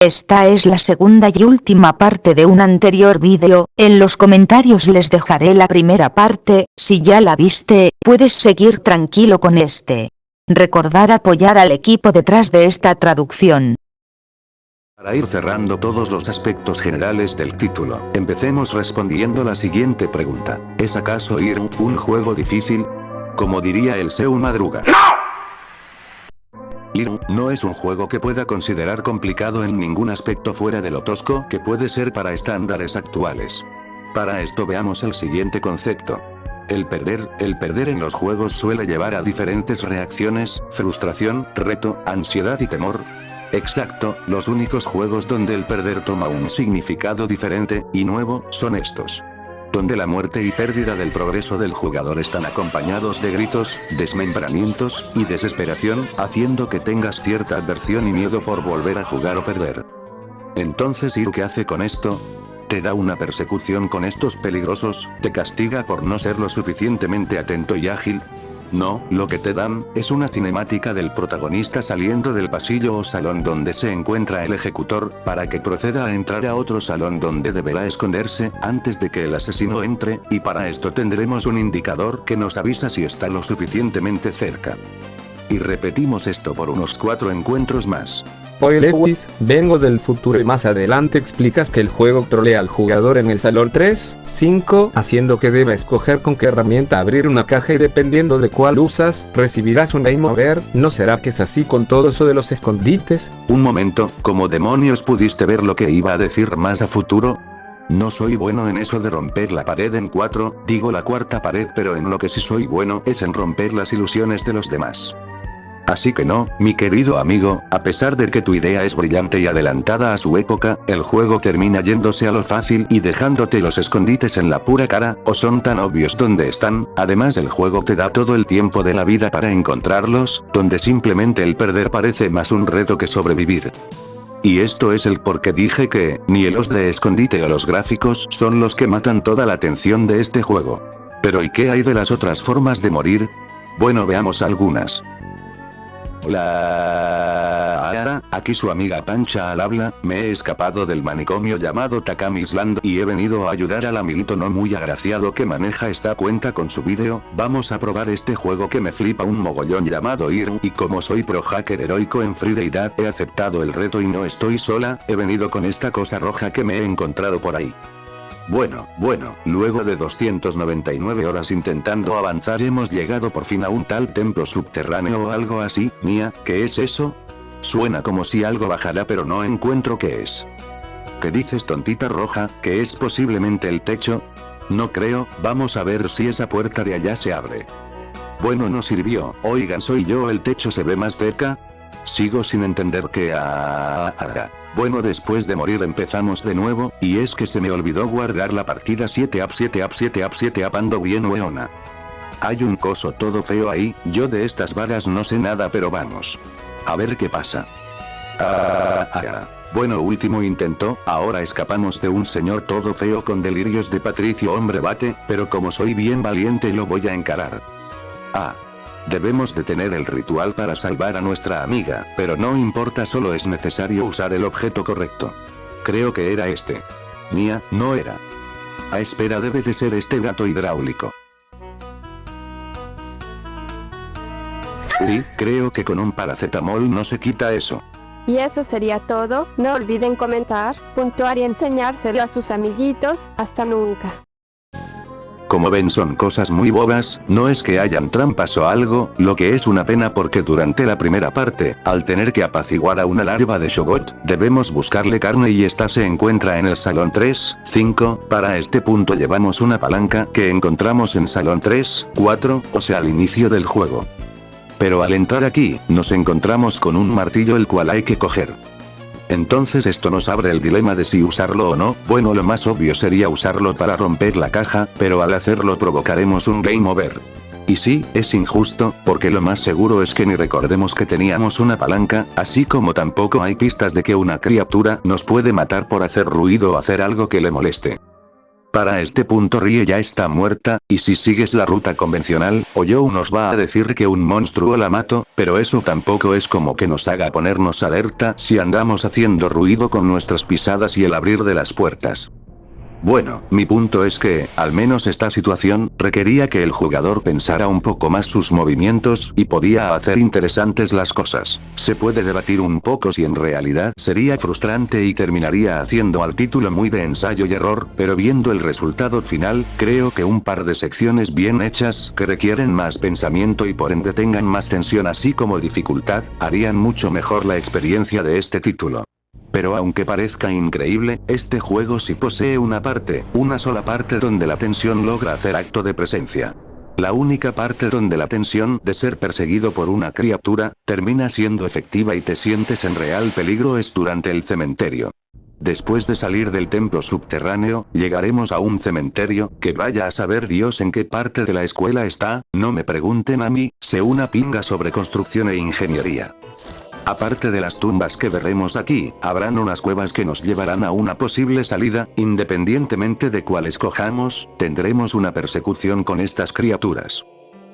Esta es la segunda y última parte de un anterior vídeo, en los comentarios les dejaré la primera parte, si ya la viste, puedes seguir tranquilo con este. Recordar apoyar al equipo detrás de esta traducción. Para ir cerrando todos los aspectos generales del título, empecemos respondiendo la siguiente pregunta. ¿Es acaso Irm un juego difícil? Como diría el Seu Madruga. Irm no es un juego que pueda considerar complicado en ningún aspecto fuera de lo tosco que puede ser para estándares actuales. Para esto veamos el siguiente concepto. El perder en los juegos suele llevar a diferentes reacciones, frustración, reto, ansiedad y temor. Exacto, los únicos juegos donde el perder toma un significado diferente, y nuevo, son estos. Donde la muerte y pérdida del progreso del jugador están acompañados de gritos, desmembramientos, y desesperación, haciendo que tengas cierta aversión y miedo por volver a jugar o perder. Entonces, ¿y qué hace con esto? Te da una persecución con estos peligrosos, te castiga por no ser lo suficientemente atento y ágil. No, lo que te dan, es una cinemática del protagonista saliendo del pasillo o salón donde se encuentra el ejecutor, para que proceda a entrar a otro salón donde deberá esconderse, antes de que el asesino entre, y para esto tendremos un indicador que nos avisa si está lo suficientemente cerca. Y repetimos esto por unos 4 encuentros más. Hoy Lewis, vengo del futuro y más adelante explicas que el juego trolea al jugador en el salón 3, 5, haciendo que deba escoger con qué herramienta abrir una caja y dependiendo de cuál usas, recibirás un game over. ¿No será que es así con todo eso de los escondites? Un momento, ¿cómo demonios pudiste ver lo que iba a decir más a futuro? No soy bueno en eso de romper la pared en 4, digo la cuarta pared, pero en lo que sí soy bueno es en romper las ilusiones de los demás. Así que no, mi querido amigo, a pesar de que tu idea es brillante y adelantada a su época, el juego termina yéndose a lo fácil y dejándote los escondites en la pura cara, o son tan obvios donde están. Además el juego te da todo el tiempo de la vida para encontrarlos, donde simplemente el perder parece más un reto que sobrevivir. Y esto es el por qué dije que, ni los de escondite o los gráficos son los que matan toda la atención de este juego. Pero ¿y qué hay de las otras formas de morir? Bueno, veamos algunas. Hola, aquí su amiga Pancha al habla. Me he escapado del manicomio llamado Takami Island y he venido a ayudar al amiguito no muy agraciado que maneja esta cuenta con su vídeo. Vamos a probar este juego que me flipa un mogollón llamado Irm, y como soy pro hacker heroico en Free Deidad he aceptado el reto y no estoy sola, he venido con esta cosa roja que me he encontrado por ahí. Bueno, luego de 299 horas intentando avanzar hemos llegado por fin a un tal templo subterráneo o algo así. Nia, ¿qué es eso? Suena como si algo bajara pero no encuentro qué es. ¿Qué dices, tontita roja? ¿Que es posiblemente el techo? No creo, vamos a ver si esa puerta de allá se abre. Bueno, no sirvió. Oigan, ¿soy yo el techo se ve más cerca? Sigo sin entender qué Bueno, después de morir empezamos de nuevo, y es que se me olvidó guardar la partida 7up ando bien weona. Hay un coso todo feo ahí, yo de estas varas no sé nada pero vamos. A ver qué pasa. Bueno, último intento, ahora escapamos de un señor todo feo con delirios de Patricio hombre bate, pero como soy bien valiente lo voy a encarar. Debemos detener el ritual para salvar a nuestra amiga, pero no importa, solo es necesario usar el objeto correcto. Creo que era este. Nia, no era. Espera, debe de ser este gato hidráulico. Sí, creo que con un paracetamol no se quita eso. Y eso sería todo. No olviden comentar, puntuar y enseñárselo a sus amiguitos. Hasta nunca. Como ven, son cosas muy bobas, no es que hayan trampas o algo, lo que es una pena porque durante la primera parte, al tener que apaciguar a una larva de Shogot, debemos buscarle carne y esta se encuentra en el salón 3, 5, para este punto llevamos una palanca que encontramos en salón 3, 4, o sea al inicio del juego. Pero al entrar aquí, nos encontramos con un martillo el cual hay que coger. Entonces esto nos abre el dilema de si usarlo o no. Bueno, lo más obvio sería usarlo para romper la caja, pero al hacerlo provocaremos un game over. Y sí, es injusto, porque lo más seguro es que ni recordemos que teníamos una palanca, así como tampoco hay pistas de que una criatura nos puede matar por hacer ruido o hacer algo que le moleste. Para este punto Rie ya está muerta, y si sigues la ruta convencional, Oyou nos va a decir que un monstruo la mató, pero eso tampoco es como que nos haga ponernos alerta si andamos haciendo ruido con nuestras pisadas y el abrir de las puertas. Bueno, mi punto es que, al menos esta situación, requería que el jugador pensara un poco más sus movimientos, y podía hacer interesantes las cosas. Se puede debatir un poco si en realidad sería frustrante y terminaría haciendo al título muy de ensayo y error, pero viendo el resultado final, creo que un par de secciones bien hechas, que requieren más pensamiento y por ende tengan más tensión así como dificultad, harían mucho mejor la experiencia de este título. Pero aunque parezca increíble, este juego sí posee una sola parte donde la tensión logra hacer acto de presencia. La única parte donde la tensión de ser perseguido por una criatura, termina siendo efectiva y te sientes en real peligro es durante el cementerio. Después de salir del templo subterráneo, llegaremos a un cementerio, que vaya a saber Dios en qué parte de la escuela está, no me pregunten a mí, sé una pinga sobre construcción e ingeniería. Aparte de las tumbas que veremos aquí, habrán unas cuevas que nos llevarán a una posible salida, independientemente de cuál escojamos, tendremos una persecución con estas criaturas.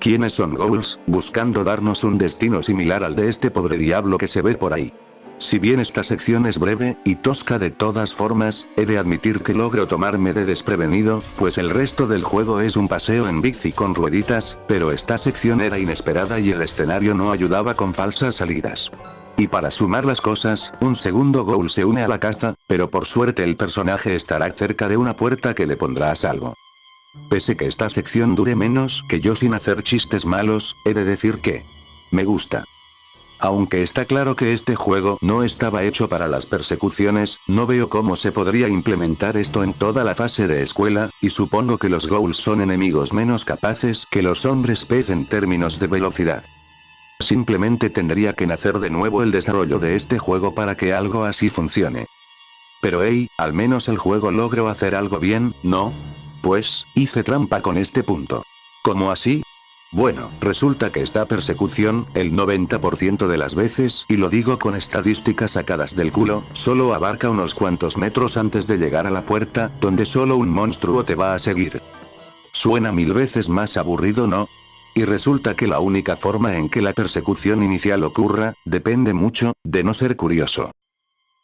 ¿Quiénes son ghouls, buscando darnos un destino similar al de este pobre diablo que se ve por ahí? Si bien esta sección es breve, y tosca de todas formas, he de admitir que logro tomarme de desprevenido, pues el resto del juego es un paseo en bici con rueditas, pero esta sección era inesperada y el escenario no ayudaba con falsas salidas. Y para sumar las cosas, un segundo ghoul se une a la caza, pero por suerte el personaje estará cerca de una puerta que le pondrá a salvo. Pese que esta sección dure menos que yo sin hacer chistes malos, he de decir que me gusta. Aunque está claro que este juego no estaba hecho para las persecuciones, no veo cómo se podría implementar esto en toda la fase de escuela, y supongo que los ghouls son enemigos menos capaces que los hombres pez en términos de velocidad. Simplemente tendría que nacer de nuevo el desarrollo de este juego para que algo así funcione. Pero hey, al menos el juego logró hacer algo bien, ¿no? Pues, hice trampa con este punto. ¿Cómo así? Bueno, resulta que esta persecución, el 90% de las veces, y lo digo con estadísticas sacadas del culo, solo abarca unos cuantos metros antes de llegar a la puerta, donde solo un monstruo te va a seguir. Suena 1000 veces más aburrido, ¿no? Y resulta que la única forma en que la persecución inicial ocurra, depende mucho, de no ser curioso.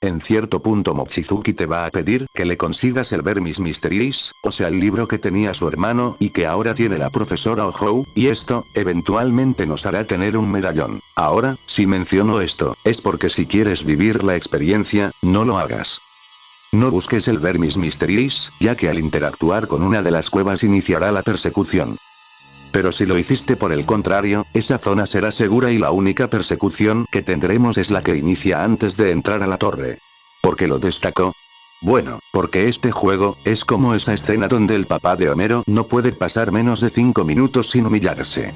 En cierto punto Mochizuki te va a pedir que le consigas el Vermis Mysteries, o sea el libro que tenía su hermano y que ahora tiene la profesora Ohou, y esto, eventualmente nos hará tener un medallón. Ahora, si menciono esto, es porque si quieres vivir la experiencia, no lo hagas. No busques el Vermis Mysteries, ya que al interactuar con una de las cuevas iniciará la persecución. Pero si lo hiciste por el contrario, esa zona será segura y la única persecución que tendremos es la que inicia antes de entrar a la torre. ¿Por qué lo destaco? Bueno, porque este juego, es como esa escena donde el papá de Homero no puede pasar menos de 5 minutos sin humillarse.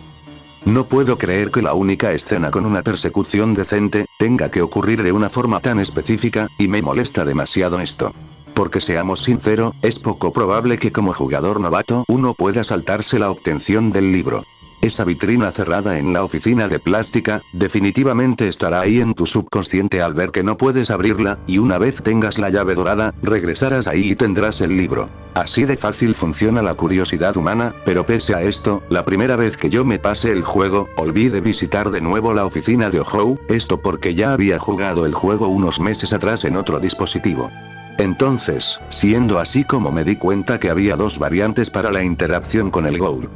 No puedo creer que la única escena con una persecución decente, tenga que ocurrir de una forma tan específica, y me molesta demasiado esto. Porque seamos sinceros, es poco probable que como jugador novato uno pueda saltarse la obtención del libro. Esa vitrina cerrada en la oficina de plástica, definitivamente estará ahí en tu subconsciente al ver que no puedes abrirla, y una vez tengas la llave dorada, regresarás ahí y tendrás el libro. Así de fácil funciona la curiosidad humana, pero pese a esto, la primera vez que yo me pasé el juego, olvidé visitar de nuevo la oficina de Ohou, esto porque ya había jugado el juego unos meses atrás en otro dispositivo. Entonces, siendo así como me di cuenta que había dos variantes para la interacción con el ghoul.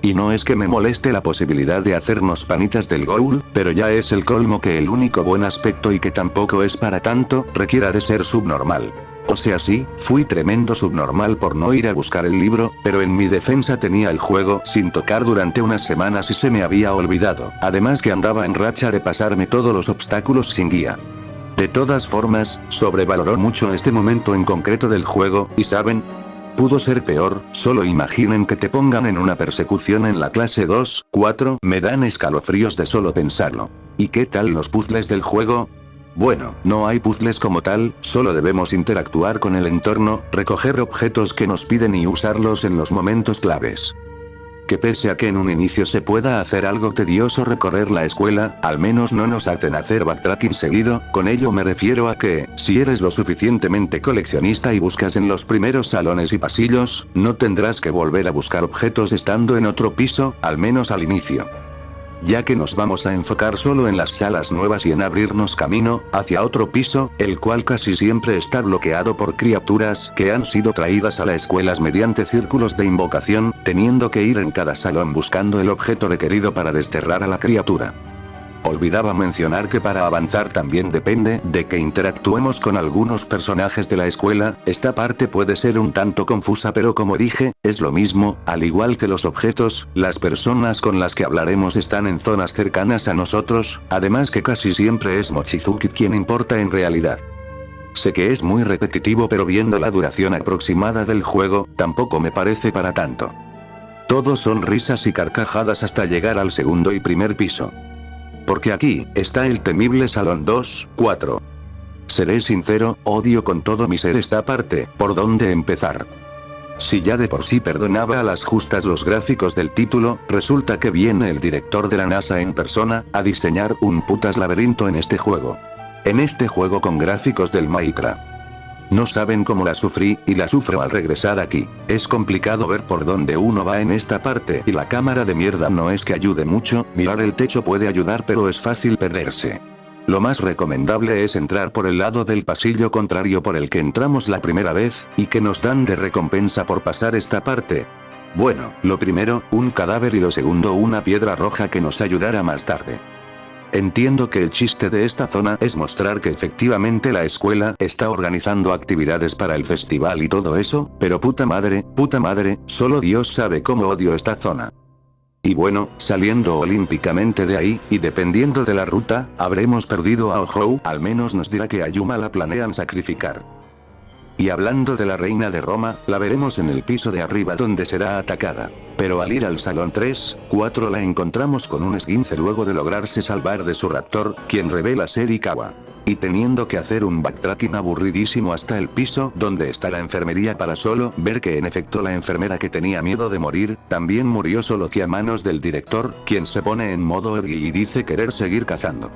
Y no es que me moleste la posibilidad de hacernos panitas del ghoul, pero ya es el colmo que el único buen aspecto y que tampoco es para tanto, requiera de ser subnormal. O sea sí, fui tremendo subnormal por no ir a buscar el libro, pero en mi defensa tenía el juego sin tocar durante unas semanas y se me había olvidado, además que andaba en racha de pasarme todos los obstáculos sin guía. De todas formas, sobrevaloró mucho este momento en concreto del juego, y ¿saben? Pudo ser peor, solo imaginen que te pongan en una persecución en la clase 2-4, me dan escalofríos de solo pensarlo. ¿Y qué tal los puzzles del juego? Bueno, no hay puzzles como tal, solo debemos interactuar con el entorno, recoger objetos que nos piden y usarlos en los momentos claves. que pese a que en un inicio se pueda hacer algo tedioso recorrer la escuela, al menos no nos hacen hacer backtracking seguido. Con ello me refiero a que, si eres lo suficientemente coleccionista y buscas en los primeros salones y pasillos, no tendrás que volver a buscar objetos estando en otro piso, al menos al inicio. Ya que nos vamos a enfocar solo en las salas nuevas y en abrirnos camino hacia otro piso, el cual casi siempre está bloqueado por criaturas que han sido traídas a las escuelas mediante círculos de invocación, teniendo que ir en cada salón buscando el objeto requerido para desterrar a la criatura. Olvidaba mencionar que para avanzar también depende de que interactuemos con algunos personajes de la escuela. Esta parte puede ser un tanto confusa, pero como dije, es lo mismo, al igual que los objetos, las personas con las que hablaremos están en zonas cercanas a nosotros, además que casi siempre es Mochizuki quien importa en realidad. Sé que es muy repetitivo, pero viendo la duración aproximada del juego, tampoco me parece para tanto. Todos son risas y carcajadas hasta llegar al segundo y primer piso. Porque aquí está el temible Salón 2-4. Seré sincero, odio con todo mi ser esta parte. ¿Por dónde empezar? Si ya de por sí perdonaba a las justas los gráficos del título, resulta que viene el director de la NASA en persona a diseñar un putas laberinto en este juego. En este juego con gráficos del Minecraft. No saben cómo la sufrí, y la sufro al regresar aquí. Es complicado ver por dónde uno va en esta parte, y la cámara de mierda no es que ayude mucho. Mirar el techo puede ayudar, pero es fácil perderse. Lo más recomendable es entrar por el lado del pasillo contrario por el que entramos la primera vez, y que nos dan de recompensa por pasar esta parte. Bueno, lo primero, un cadáver, y lo segundo, una piedra roja que nos ayudará más tarde. Entiendo que el chiste de esta zona es mostrar que efectivamente la escuela está organizando actividades para el festival y todo eso, pero puta madre, solo Dios sabe cómo odio esta zona. Y bueno, saliendo olímpicamente de ahí, y dependiendo de la ruta, habremos perdido a Ohou, al menos nos dirá que a Yuma la planean sacrificar. Y hablando de la reina de Roma, la veremos en el piso de arriba donde será atacada. Pero al ir al salón 3-4 la encontramos con un esguince luego de lograrse salvar de su raptor, quien revela ser Ikawa. Y teniendo que hacer un backtracking aburridísimo hasta el piso donde está la enfermería para solo ver que en efecto la enfermera que tenía miedo de morir, también murió solo que a manos del director, quien se pone en modo ergi y dice querer seguir cazando.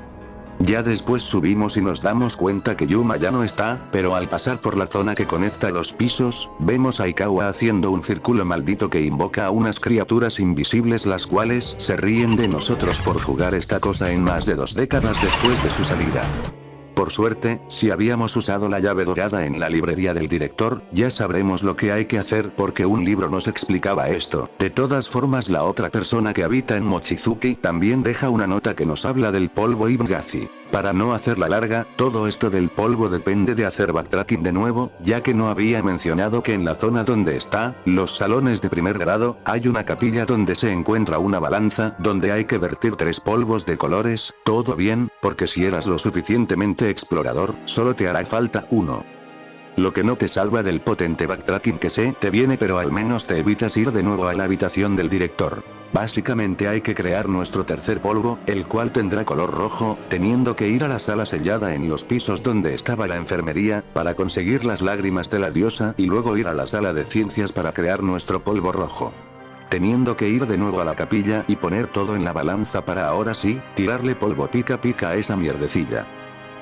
Ya después subimos y nos damos cuenta que Yuma ya no está, pero al pasar por la zona que conecta los pisos, vemos a Ikawa haciendo un círculo maldito que invoca a unas criaturas invisibles, las cuales se ríen de nosotros por jugar esta cosa en más de 2 décadas después de su salida. Por suerte, si habíamos usado la llave dorada en la librería del director, ya sabremos lo que hay que hacer porque un libro nos explicaba esto. De todas formas, la otra persona que habita en Mochizuki también deja una nota que nos habla del polvo Ibgazi. Para no hacerla larga, todo esto del polvo depende de hacer backtracking de nuevo, ya que no había mencionado que en la zona donde está, los salones de primer grado, hay una capilla donde se encuentra una balanza, donde hay que vertir 3 polvos de colores. Todo bien, porque si eras lo suficientemente explorador, solo te hará falta 1. Lo que no te salva del potente backtracking que se te viene, pero al menos te evitas ir de nuevo a la habitación del director. Básicamente hay que crear nuestro tercer polvo, el cual tendrá color rojo, teniendo que ir a la sala sellada en los pisos donde estaba la enfermería, para conseguir las lágrimas de la diosa, y luego ir a la sala de ciencias para crear nuestro polvo rojo. Teniendo que ir de nuevo a la capilla y poner todo en la balanza para ahora sí, tirarle polvo pica a esa mierdecilla.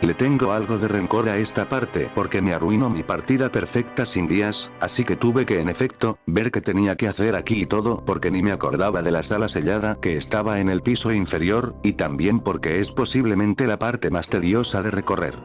Le tengo algo de rencor a esta parte porque me arruinó mi partida perfecta sin días, así que tuve que en efecto, ver qué tenía que hacer aquí y todo porque ni me acordaba de la sala sellada que estaba en el piso inferior, y también porque es posiblemente la parte más tediosa de recorrer.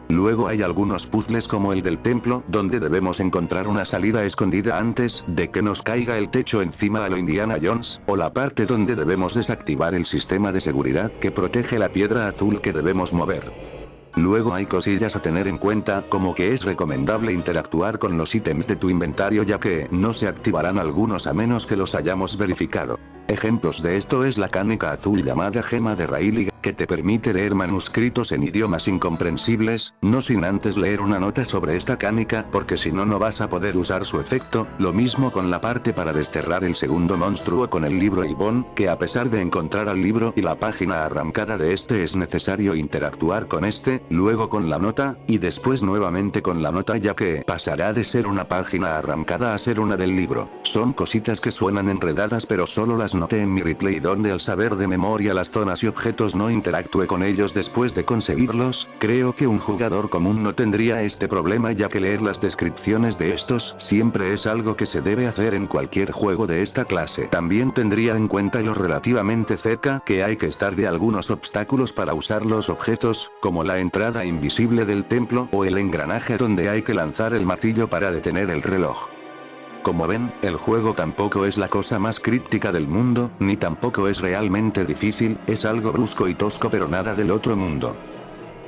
Luego hay algunos puzzles como el del templo, donde debemos encontrar una salida escondida antes de que nos caiga el techo encima a lo Indiana Jones, o la parte donde debemos desactivar el sistema de seguridad que protege la piedra azul que debemos mover. Luego hay cosillas a tener en cuenta, como que es recomendable interactuar con los ítems de tu inventario ya que no se activarán algunos a menos que los hayamos verificado. Ejemplos de esto es la canica azul llamada gema de Rayleigh, que te permite leer manuscritos en idiomas incomprensibles, no sin antes leer una nota sobre esta canica, porque si no no vas a poder usar su efecto. Lo mismo con la parte para desterrar el segundo monstruo con el libro Ibon, que a pesar de encontrar al libro y la página arrancada de este es necesario interactuar con este, luego con la nota, y después nuevamente con la nota, ya que pasará de ser una página arrancada a ser una del libro. Son cositas que suenan enredadas, pero solo las noté en mi replay, donde al saber de memoria las zonas y objetos no interactúe con ellos después de conseguirlos. Creo que un jugador común no tendría este problema, ya que leer las descripciones de estos siempre es algo que se debe hacer en cualquier juego de esta clase. También tendría en cuenta lo relativamente cerca que hay que estar de algunos obstáculos para usar los objetos, como la entrada invisible del templo o el engranaje donde hay que lanzar el martillo para detener el reloj. Como ven, el juego tampoco es la cosa más críptica del mundo, ni tampoco es realmente difícil, es algo brusco y tosco, pero nada del otro mundo.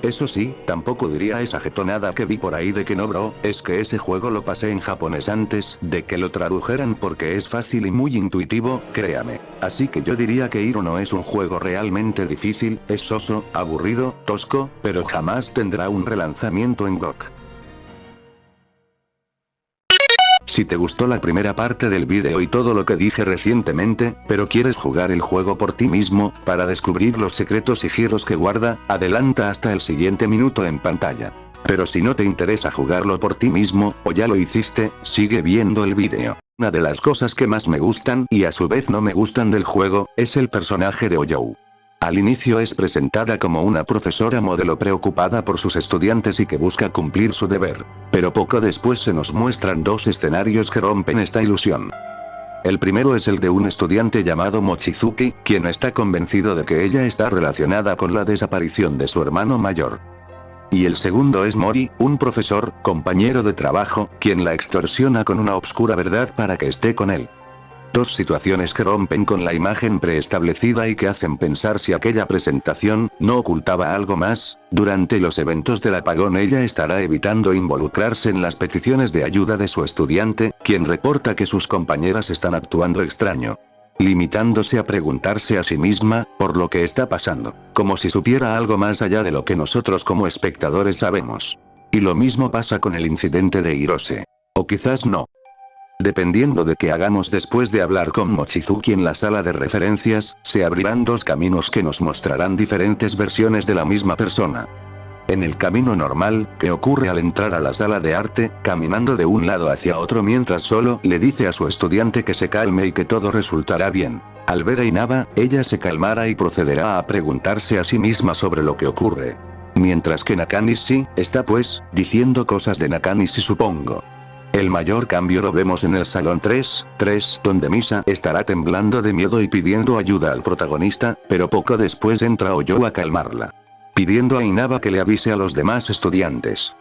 Eso sí, tampoco diría esa jetonada que vi por ahí de que no, bro, es que ese juego lo pasé en japonés antes de que lo tradujeran, porque es fácil y muy intuitivo, créame. Así que yo diría que Hiro no es un juego realmente difícil, es soso, aburrido, tosco, pero jamás tendrá un relanzamiento en GOG. Si te gustó la primera parte del vídeo y todo lo que dije recientemente, pero quieres jugar el juego por ti mismo, para descubrir los secretos y giros que guarda, adelanta hasta el siguiente minuto en pantalla. Pero si no te interesa jugarlo por ti mismo, o ya lo hiciste, sigue viendo el vídeo. Una de las cosas que más me gustan, y a su vez no me gustan del juego, es el personaje de Oyou. Al inicio es presentada como una profesora modelo preocupada por sus estudiantes y que busca cumplir su deber. Pero poco después se nos muestran dos escenarios que rompen esta ilusión. El primero es el de un estudiante llamado Mochizuki, quien está convencido de que ella está relacionada con la desaparición de su hermano mayor. Y el segundo es Mori, un profesor, compañero de trabajo, quien la extorsiona con una oscura verdad para que esté con él. Dos situaciones que rompen con la imagen preestablecida y que hacen pensar si aquella presentación no ocultaba algo más. Durante los eventos del apagón ella estará evitando involucrarse en las peticiones de ayuda de su estudiante, quien reporta que sus compañeras están actuando extraño, limitándose a preguntarse a sí misma por lo que está pasando, como si supiera algo más allá de lo que nosotros como espectadores sabemos. Y lo mismo pasa con el incidente de Hirose. O quizás no. Dependiendo de qué hagamos después de hablar con Mochizuki en la sala de referencias, se abrirán dos caminos que nos mostrarán diferentes versiones de la misma persona. En el camino normal, que ocurre al entrar a la sala de arte, caminando de un lado hacia otro mientras solo le dice a su estudiante que se calme y que todo resultará bien. Al ver a Inaba, ella se calmará y procederá a preguntarse a sí misma sobre lo que ocurre. Mientras que Nakanishi está pues, diciendo cosas de Nakanishi, supongo. El mayor cambio lo vemos en el salón 3, donde Misa estará temblando de miedo y pidiendo ayuda al protagonista, pero poco después entra Oyou a calmarla, pidiendo a Inaba que le avise a los demás estudiantes.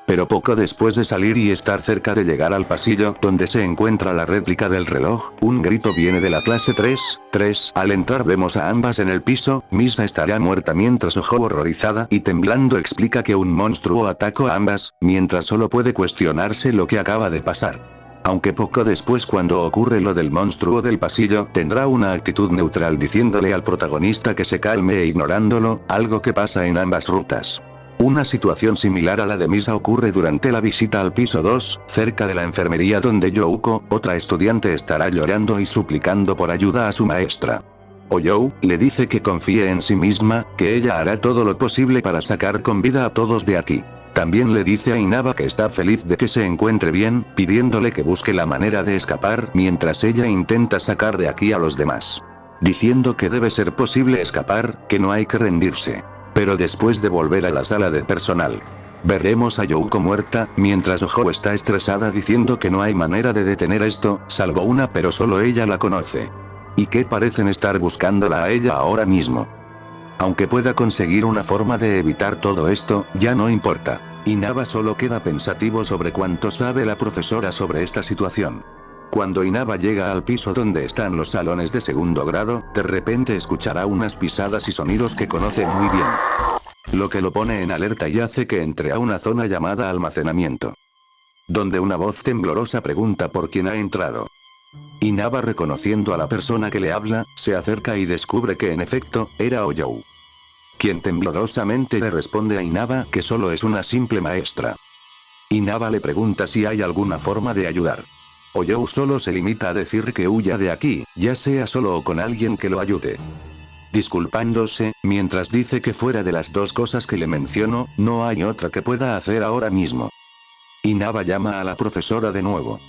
Pero poco después de salir y estar cerca de llegar al pasillo donde se encuentra la réplica del reloj, un grito viene de la clase 3. Al entrar vemos a ambas en el piso. Misa estará muerta mientras Oyou, horrorizada y temblando, explica que un monstruo atacó a ambas, mientras solo puede cuestionarse lo que acaba de pasar. Aunque poco después, cuando ocurre lo del monstruo del pasillo, tendrá una actitud neutral diciéndole al protagonista que se calme e ignorándolo, algo que pasa en ambas rutas. Una situación similar a la de Misa ocurre durante la visita al piso 2, cerca de la enfermería, donde Youko, otra estudiante, estará llorando y suplicando por ayuda a su maestra. Oyou le dice que confíe en sí misma, que ella hará todo lo posible para sacar con vida a todos de aquí. También le dice a Inaba que está feliz de que se encuentre bien, pidiéndole que busque la manera de escapar mientras ella intenta sacar de aquí a los demás. Diciendo que debe ser posible escapar, que no hay que rendirse. Pero después de volver a la sala de personal, veremos a Youko muerta, mientras Oyou está estresada diciendo que no hay manera de detener esto, salvo una, pero solo ella la conoce. Y que parecen estar buscándola a ella ahora mismo. Aunque pueda conseguir una forma de evitar todo esto, ya no importa. Inaba solo queda pensativo sobre cuánto sabe la profesora sobre esta situación. Cuando Inaba llega al piso donde están los salones de segundo grado, de repente escuchará unas pisadas y sonidos que conoce muy bien. Lo que lo pone en alerta y hace que entre a una zona llamada almacenamiento, donde una voz temblorosa pregunta por quién ha entrado. Inaba, reconociendo a la persona que le habla, se acerca y descubre que en efecto, era Oyou. quien temblorosamente le responde a Inaba que solo es una simple maestra. Inaba le pregunta si hay alguna forma de ayudar. Oyou solo se limita a decir que huya de aquí, ya sea solo o con alguien que lo ayude. Disculpándose, mientras dice que fuera de las dos cosas que le menciono, no hay otra que pueda hacer ahora mismo. Inaba llama a la profesora de nuevo,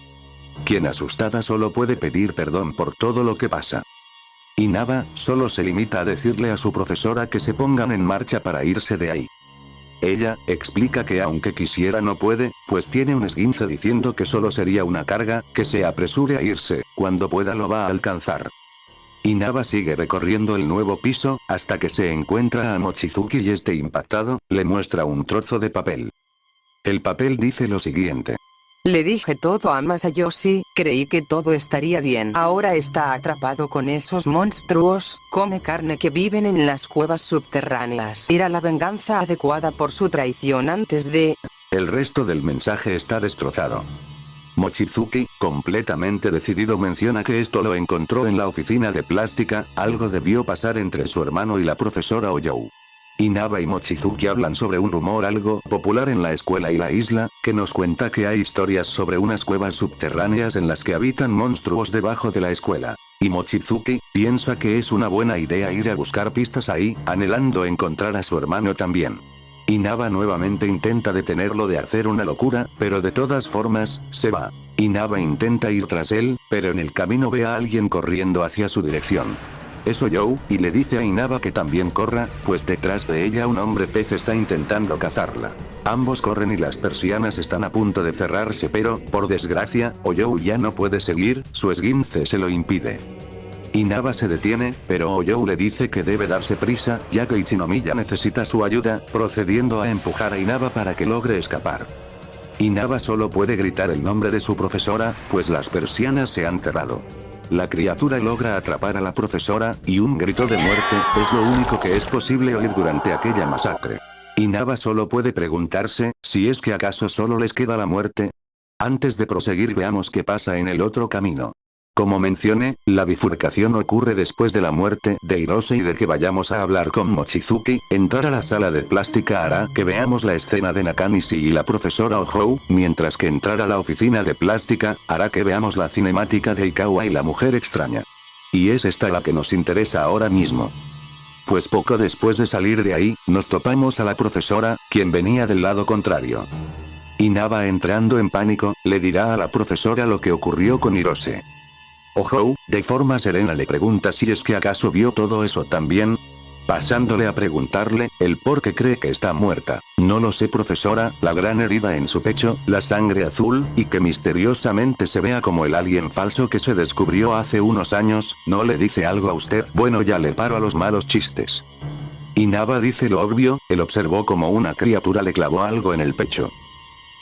quien asustada solo puede pedir perdón por todo lo que pasa. Inaba solo se limita a decirle a su profesora que se pongan en marcha para irse de ahí. Ella explica que aunque quisiera no puede, pues tiene un esguince, diciendo que solo sería una carga, que se apresure a irse, cuando pueda lo va a alcanzar. Inaba sigue recorriendo el nuevo piso, hasta que se encuentra a Mochizuki y este, impactado, le muestra un trozo de papel. El papel dice lo siguiente. Le dije todo a Masayoshi, creí que todo estaría bien. Ahora está atrapado con esos monstruos, come carne que viven en las cuevas subterráneas. Era la venganza adecuada por su traición antes de... El resto del mensaje está destrozado. Mochizuki, completamente decidido, menciona que esto lo encontró en la oficina de plástica, algo debió pasar entre su hermano y la profesora Oyou. Inaba y Mochizuki hablan sobre un rumor algo popular en la escuela y la isla, que nos cuenta que hay historias sobre unas cuevas subterráneas en las que habitan monstruos debajo de la escuela. Y Mochizuki piensa que es una buena idea ir a buscar pistas ahí, anhelando encontrar a su hermano también. Inaba nuevamente intenta detenerlo de hacer una locura, pero de todas formas, se va. Inaba intenta ir tras él, pero en el camino ve a alguien corriendo hacia su dirección. Es Oyou, y le dice a Inaba que también corra, pues detrás de ella un hombre pez está intentando cazarla. Ambos corren y las persianas están a punto de cerrarse, pero, por desgracia, Oyou ya no puede seguir, su esguince se lo impide. Inaba se detiene, pero Oyou le dice que debe darse prisa, ya que Ichinomiya necesita su ayuda, procediendo a empujar a Inaba para que logre escapar. Inaba solo puede gritar el nombre de su profesora, pues las persianas se han cerrado. La criatura logra atrapar a la profesora, y un grito de muerte es lo único que es posible oír durante aquella masacre. Inaba solo puede preguntarse, si es que acaso solo les queda la muerte. Antes de proseguir, veamos qué pasa en el otro camino. Como mencioné, la bifurcación ocurre después de la muerte de Hirose y de que vayamos a hablar con Mochizuki. Entrar a la sala de plástica hará que veamos la escena de Nakanishi y la profesora Ohou, mientras que entrar a la oficina de plástica hará que veamos la cinemática de Ikawa y la mujer extraña. Y es esta la que nos interesa ahora mismo. Pues poco después de salir de ahí, nos topamos a la profesora, quien venía del lado contrario. Inaba, entrando en pánico, le dirá a la profesora lo que ocurrió con Hirose. Ohou, de forma serena, le pregunta si es que acaso vio todo eso también, pasándole a preguntarle el por qué cree que está muerta. No lo sé, profesora, la gran herida en su pecho, la sangre azul, y que misteriosamente se vea como el alien falso que se descubrió hace unos años, ¿no le dice algo a usted? Bueno, ya le paro a los malos chistes. Inaba dice lo obvio, él observó como una criatura le clavó algo en el pecho.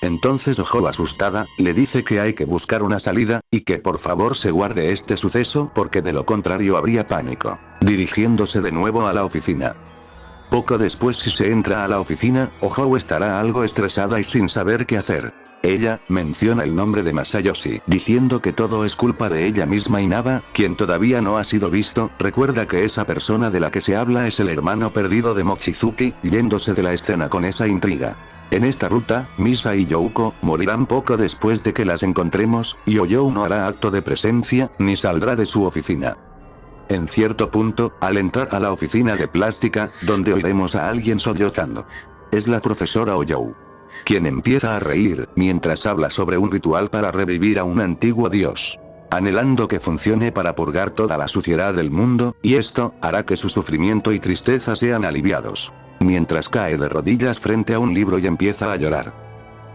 Entonces Ohou, asustada, le dice que hay que buscar una salida, y que por favor se guarde este suceso porque de lo contrario habría pánico. Dirigiéndose de nuevo a la oficina. Poco después, si se entra a la oficina, Ohou estará algo estresada y sin saber qué hacer. Ella menciona el nombre de Masayoshi, diciendo que todo es culpa de ella misma. Inaba, quien todavía no ha sido visto, recuerda que esa persona de la que se habla es el hermano perdido de Mochizuki, yéndose de la escena con esa intriga. En esta ruta, Misa y Youko morirán poco después de que las encontremos, y Oyou no hará acto de presencia, ni saldrá de su oficina. En cierto punto, al entrar a la oficina de plástica, donde oiremos a alguien sollozando. Es la profesora Oyou, quien empieza a reír, mientras habla sobre un ritual para revivir a un antiguo dios, anhelando que funcione para purgar toda la suciedad del mundo, y esto hará que su sufrimiento y tristeza sean aliviados. Mientras cae de rodillas frente a un libro y empieza a llorar.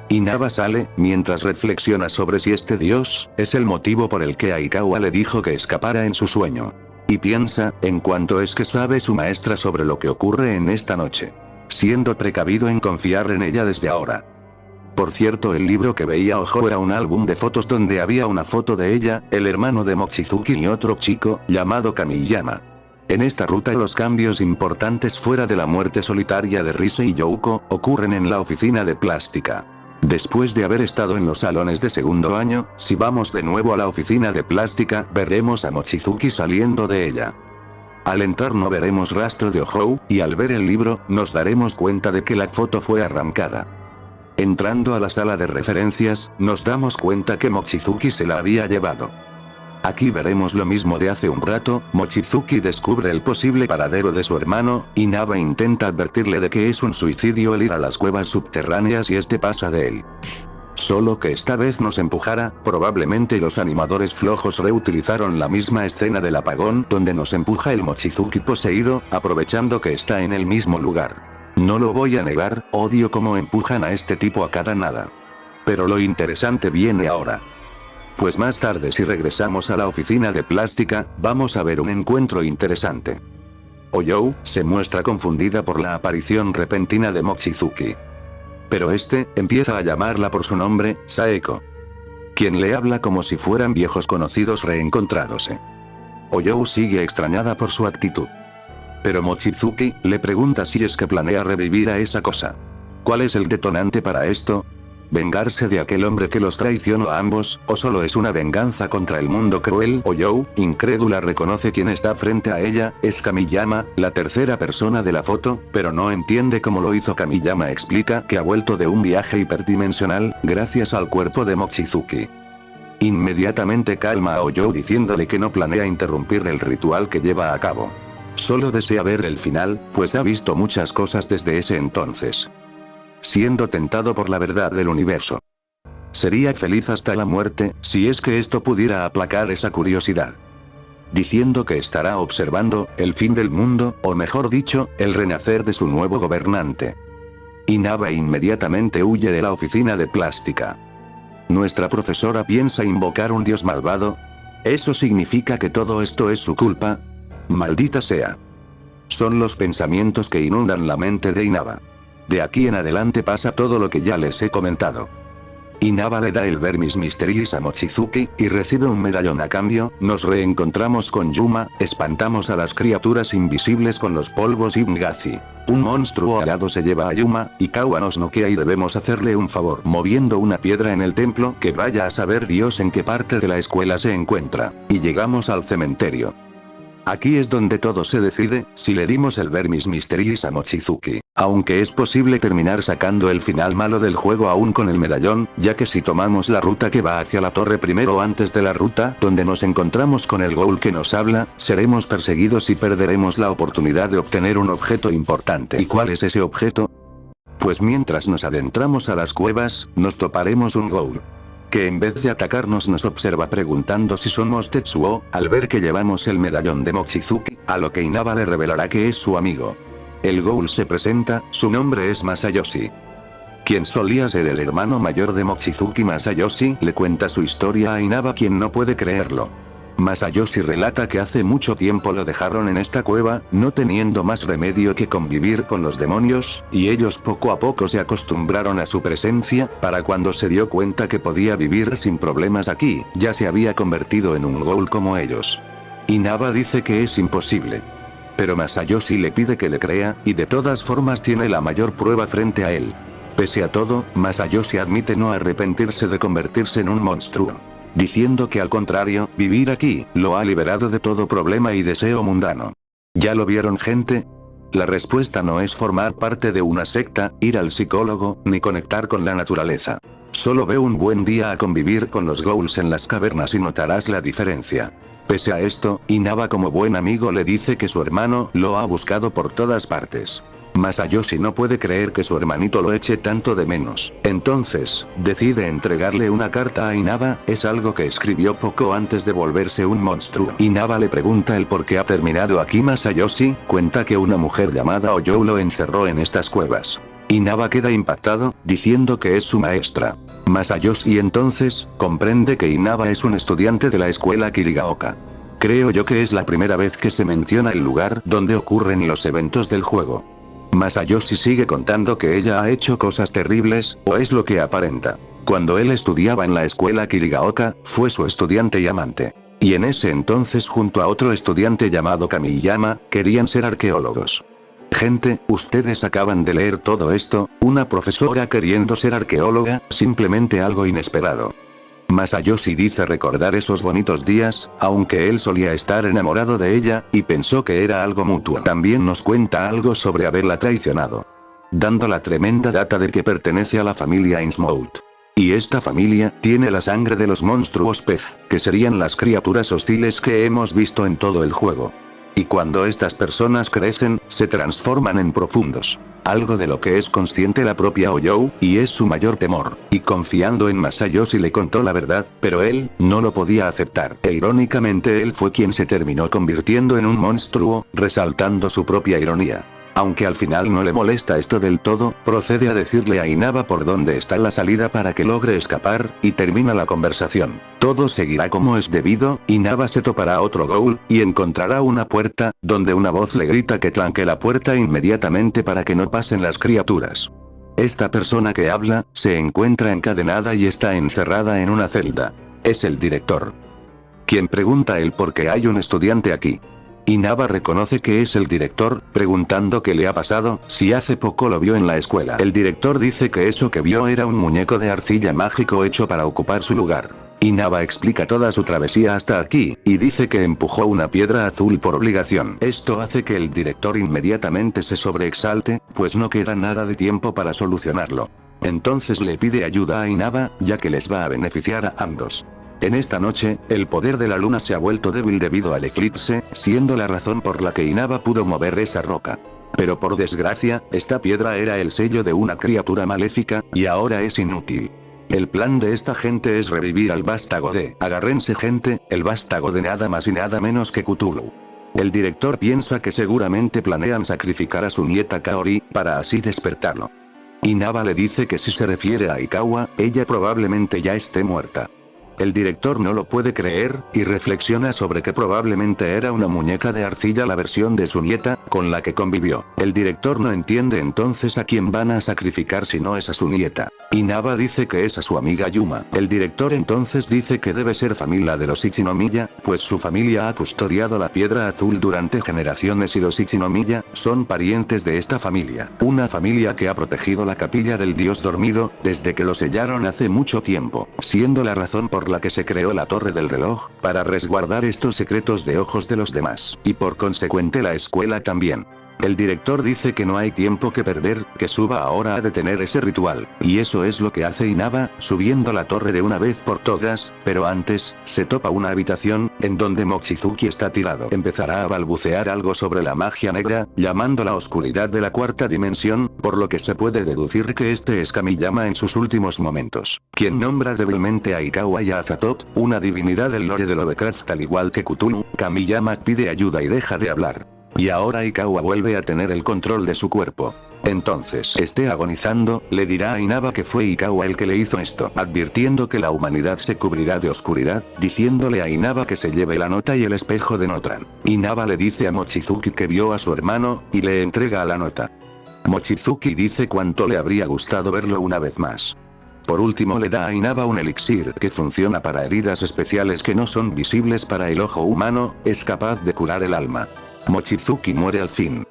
Inaba sale, mientras reflexiona sobre si este dios es el motivo por el que Aikawa le dijo que escapara en su sueño. Y piensa en cuánto es que sabe su maestra sobre lo que ocurre en esta noche, siendo precavido en confiar en ella desde ahora. Por cierto, el libro que veía Ohou era un álbum de fotos donde había una foto de ella, el hermano de Mochizuki y otro chico, llamado Kamiyama. En esta ruta los cambios importantes fuera de la muerte solitaria de Rise y Youko, ocurren en la oficina de plástica. Después de haber estado en los salones de segundo año, si vamos de nuevo a la oficina de plástica, veremos a Mochizuki saliendo de ella. Al entrar no veremos rastro de Ohou, y al ver el libro, nos daremos cuenta de que la foto fue arrancada. Entrando a la sala de referencias, nos damos cuenta que Mochizuki se la había llevado. Aquí veremos lo mismo de hace un rato, Mochizuki descubre el posible paradero de su hermano, Inaba intenta advertirle de que es un suicidio el ir a las cuevas subterráneas y este pasa de él. Solo que esta vez nos empujara, probablemente los animadores flojos reutilizaron la misma escena del apagón donde nos empuja el Mochizuki poseído, aprovechando que está en el mismo lugar. No lo voy a negar, odio cómo empujan a este tipo a cada nada. Pero lo interesante viene ahora. Pues más tarde si regresamos a la oficina de plástica, vamos a ver un encuentro interesante. Oyou se muestra confundida por la aparición repentina de Mochizuki. Pero este, empieza a llamarla por su nombre, Saeko. Quien le habla como si fueran viejos conocidos reencontrándose. Oyou sigue extrañada por su actitud. Pero Mochizuki, le pregunta si es que planea revivir a esa cosa. ¿Cuál es el detonante para esto? ¿Vengarse de aquel hombre que los traicionó a ambos, o solo es una venganza contra el mundo cruel? Oyou, incrédula, reconoce quién está frente a ella, es Kamiyama, la tercera persona de la foto, pero no entiende cómo lo hizo. Kamiyama explica que ha vuelto de un viaje hiperdimensional, gracias al cuerpo de Mochizuki. Inmediatamente calma a Oyou diciéndole que no planea interrumpir el ritual que lleva a cabo. Solo desea ver el final, pues ha visto muchas cosas desde ese entonces. Siendo tentado por la verdad del universo. Sería feliz hasta la muerte, si es que esto pudiera aplacar esa curiosidad. Diciendo que estará observando el fin del mundo, o mejor dicho, el renacer de su nuevo gobernante. Inaba inmediatamente huye de la oficina de plástica. Nuestra profesora piensa invocar un dios malvado. ¿Eso significa que todo esto es su culpa? Maldita sea. Son los pensamientos que inundan la mente de Inaba. De aquí en adelante pasa todo lo que ya les he comentado. Inaba le da el Vermis Mysteries a Mochizuki, y recibe un medallón a cambio. Nos reencontramos con Yuma, espantamos a las criaturas invisibles con los polvos Ibngazi. Un monstruo alado se lleva a Yuma, y Kawa nos noquea y debemos hacerle un favor moviendo una piedra en el templo, que vaya a saber Dios en qué parte de la escuela se encuentra. Y llegamos al cementerio. Aquí es donde todo se decide, si le dimos el Vermis Mysteries a Mochizuki. Aunque es posible terminar sacando el final malo del juego aún con el medallón, ya que si tomamos la ruta que va hacia la torre primero antes de la ruta donde nos encontramos con el Ghoul que nos habla, seremos perseguidos y perderemos la oportunidad de obtener un objeto importante. ¿Y cuál es ese objeto? Pues mientras nos adentramos a las cuevas, nos toparemos un Ghoul. Que en vez de atacarnos nos observa preguntando si somos Tetsuo, al ver que llevamos el medallón de Mochizuki, a lo que Inaba le revelará que es su amigo. El Ghoul se presenta, su nombre es Masayoshi. Quien solía ser el hermano mayor de Mochizuki. Masayoshi le cuenta su historia a Inaba, quien no puede creerlo. Masayoshi relata que hace mucho tiempo lo dejaron en esta cueva, no teniendo más remedio que convivir con los demonios, y ellos poco a poco se acostumbraron a su presencia. Para cuando se dio cuenta que podía vivir sin problemas aquí, ya se había convertido en un Ghoul como ellos. Inaba dice que es imposible. Pero Masayoshi le pide que le crea, y de todas formas tiene la mayor prueba frente a él. Pese a todo, Masayoshi admite no arrepentirse de convertirse en un monstruo. Diciendo que al contrario, vivir aquí, lo ha liberado de todo problema y deseo mundano. ¿Ya lo vieron, gente? La respuesta no es formar parte de una secta, ir al psicólogo, ni conectar con la naturaleza. Solo ve un buen día a convivir con los Ghouls en las cavernas y notarás la diferencia. Pese a esto, Inaba como buen amigo le dice que su hermano lo ha buscado por todas partes. Masayoshi no puede creer que su hermanito lo eche tanto de menos. Entonces, decide entregarle una carta a Inaba, es algo que escribió poco antes de volverse un monstruo. Inaba le pregunta el por qué ha terminado aquí. Masayoshi cuenta que una mujer llamada Oyou lo encerró en estas cuevas. Inaba queda impactado, diciendo que es su maestra. Masayoshi entonces, comprende que Inaba es un estudiante de la escuela Kirigaoka. Creo yo que es la primera vez que se menciona el lugar donde ocurren los eventos del juego. Masayoshi sigue contando que ella ha hecho cosas terribles, o es lo que aparenta. Cuando él estudiaba en la escuela Kirigaoka, fue su estudiante y amante. Y en ese entonces junto a otro estudiante llamado Kamiyama, querían ser arqueólogos. Gente, ustedes acaban de leer todo esto, una profesora queriendo ser arqueóloga, simplemente algo inesperado. Masayoshi dice recordar esos bonitos días, aunque él solía estar enamorado de ella, y pensó que era algo mutuo. También nos cuenta algo sobre haberla traicionado, dando la tremenda data de que pertenece a la familia Innsmouth. Y esta familia tiene la sangre de los monstruos pez, que serían las criaturas hostiles que hemos visto en todo el juego. Y cuando estas personas crecen, se transforman en profundos. Algo de lo que es consciente la propia Oyou, y es su mayor temor. Y confiando en Masayoshi le contó la verdad, pero él no lo podía aceptar. E irónicamente él fue quien se terminó convirtiendo en un monstruo, resaltando su propia ironía. Aunque al final no le molesta esto del todo, procede a decirle a Inaba por dónde está la salida para que logre escapar, y termina la conversación. Todo seguirá como es debido, Inaba se topará otro goal, y encontrará una puerta, donde una voz le grita que tranque la puerta inmediatamente para que no pasen las criaturas. Esta persona que habla, se encuentra encadenada y está encerrada en una celda. Es el director, quien pregunta el por qué hay un estudiante aquí. Inaba reconoce que es el director, preguntando qué le ha pasado, si hace poco lo vio en la escuela. El director dice que eso que vio era un muñeco de arcilla mágico hecho para ocupar su lugar. Inaba explica toda su travesía hasta aquí, y dice que empujó una piedra azul por obligación. Esto hace que el director inmediatamente se sobreexalte, pues no queda nada de tiempo para solucionarlo. Entonces le pide ayuda a Inaba, ya que les va a beneficiar a ambos. En esta noche, el poder de la luna se ha vuelto débil debido al eclipse, siendo la razón por la que Inaba pudo mover esa roca. Pero por desgracia, esta piedra era el sello de una criatura maléfica, y ahora es inútil. El plan de esta gente es revivir al vástago de, agárrense gente, el vástago de nada más y nada menos que Cthulhu. El director piensa que seguramente planean sacrificar a su nieta Kaori, para así despertarlo. Inaba le dice que si se refiere a Aikawa, ella probablemente ya esté muerta. El director no lo puede creer, y reflexiona sobre que probablemente era una muñeca de arcilla la versión de su nieta, con la que convivió. El director no entiende entonces a quién van a sacrificar si no es a su nieta. Inaba dice que es a su amiga Yuma. El director entonces dice que debe ser familia de los Ichinomiya, pues su familia ha custodiado la piedra azul durante generaciones y los Ichinomiya son parientes de esta familia. Una familia que ha protegido la capilla del dios dormido, desde que lo sellaron hace mucho tiempo, siendo la razón por la que se creó la torre del reloj, para resguardar estos secretos de ojos de los demás, y por consecuente la escuela también. El director dice que no hay tiempo que perder, que suba ahora a detener ese ritual, y eso es lo que hace Inaba, subiendo la torre de una vez por todas, pero antes, se topa una habitación, en donde Mochizuki está tirado. Empezará a balbucear algo sobre la magia negra, llamando la oscuridad de la cuarta dimensión, por lo que se puede deducir que este es Kamiyama en sus últimos momentos, quien nombra débilmente a Aikawa y a Azatop, una divinidad del lore de Lovecraft al igual que Cthulhu. Kamiyama pide ayuda y deja de hablar. Y ahora Aikawa vuelve a tener el control de su cuerpo. Entonces, esté agonizando, le dirá a Inaba que fue Aikawa el que le hizo esto, advirtiendo que la humanidad se cubrirá de oscuridad, diciéndole a Inaba que se lleve la nota y el espejo de Notran. Inaba le dice a Mochizuki que vio a su hermano, y le entrega la nota. Mochizuki dice cuánto le habría gustado verlo una vez más. Por último le da a Inaba un elixir que funciona para heridas especiales que no son visibles para el ojo humano, es capaz de curar el alma. Mochizuki muere al fin.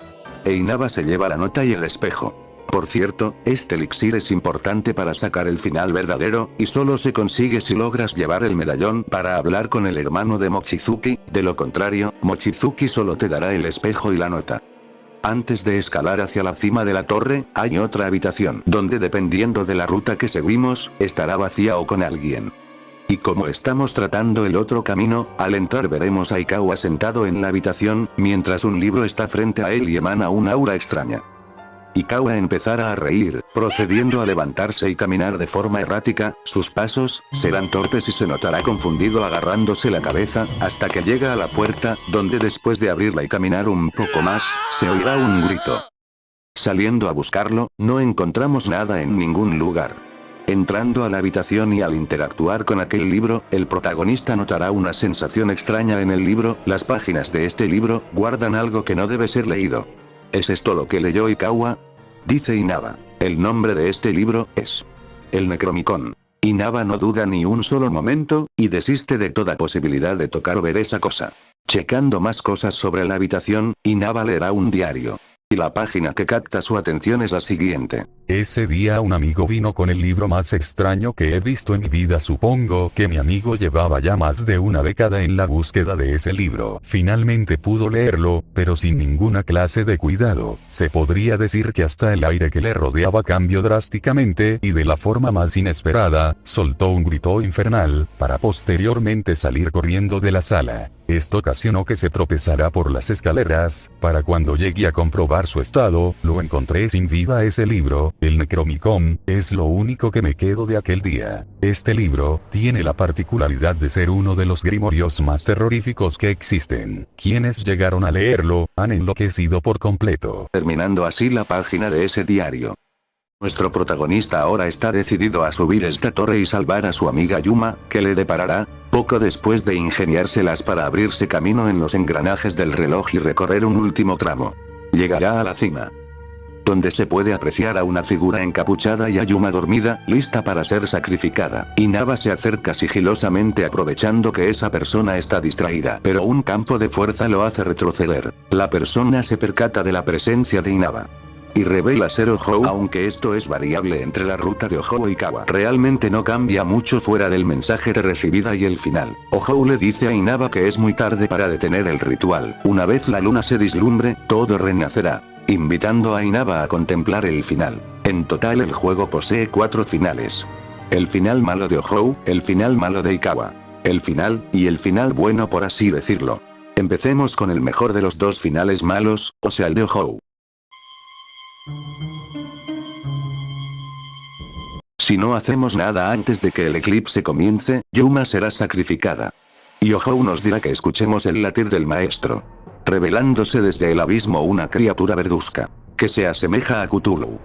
E Inaba se lleva la nota y el espejo. Por cierto, este elixir es importante para sacar el final verdadero, y solo se consigue si logras llevar el medallón para hablar con el hermano de Mochizuki, de lo contrario, Mochizuki solo te dará el espejo y la nota. Antes de escalar hacia la cima de la torre, hay otra habitación, donde dependiendo de la ruta que seguimos, estará vacía o con alguien. Y como estamos tratando el otro camino, al entrar veremos a Aikawa sentado en la habitación, mientras un libro está frente a él y emana un aura extraña. Aikawa empezará a reír, procediendo a levantarse y caminar de forma errática, sus pasos serán torpes y se notará confundido agarrándose la cabeza, hasta que llega a la puerta, donde después de abrirla y caminar un poco más, se oirá un grito. Saliendo a buscarlo, no encontramos nada en ningún lugar. Entrando a la habitación y al interactuar con aquel libro, el protagonista notará una sensación extraña en el libro. Las páginas de este libro guardan algo que no debe ser leído. ¿Es esto lo que leyó Aikawa? Dice Inaba. El nombre de este libro es el Necromicon. Inaba no duda ni un solo momento, y desiste de toda posibilidad de tocar o ver esa cosa. Checando más cosas sobre la habitación, Inaba leerá un diario. Y la página que capta su atención es la siguiente. Ese día un amigo vino con el libro más extraño que he visto en mi vida. Supongo que mi amigo llevaba ya más de una década en la búsqueda de ese libro. Finalmente pudo leerlo, pero sin ninguna clase de cuidado. Se podría decir que hasta el aire que le rodeaba cambió drásticamente y de la forma más inesperada, soltó un grito infernal, para posteriormente salir corriendo de la sala. Esto ocasionó que se tropezara por las escaleras. Para cuando llegué a comprobar su estado, lo encontré sin vida. Ese libro, el Necronomicon, es lo único que me quedo de aquel día. Este libro tiene la particularidad de ser uno de los grimorios más terroríficos que existen. Quienes llegaron a leerlo, han enloquecido por completo. Terminando así la página de ese diario. Nuestro protagonista ahora está decidido a subir esta torre y salvar a su amiga Yuma, que le deparará, poco después de ingeniárselas para abrirse camino en los engranajes del reloj y recorrer un último tramo. Llegará a la cima, donde se puede apreciar a una figura encapuchada y a Yuma dormida, lista para ser sacrificada. Inaba se acerca sigilosamente aprovechando que esa persona está distraída, pero un campo de fuerza lo hace retroceder. La persona se percata de la presencia de Inaba y revela ser Ohou, aunque esto es variable entre la ruta de Ohou y Kawa. Realmente no cambia mucho fuera del mensaje de recibida y el final. Ohou le dice a Inaba que es muy tarde para detener el ritual. Una vez la luna se vislumbre, todo renacerá, invitando a Inaba a contemplar el final. En total el juego posee 4 finales. El final malo de Ohou, el final malo de Ikawa, el final, y el final bueno por así decirlo. Empecemos con el mejor de los 2 finales malos, o sea el de Ohou. Si no hacemos nada antes de que el eclipse comience, Yuma será sacrificada. Y Ohou nos dirá que escuchemos el latir del maestro, revelándose desde el abismo una criatura verduzca, que se asemeja a Cthulhu.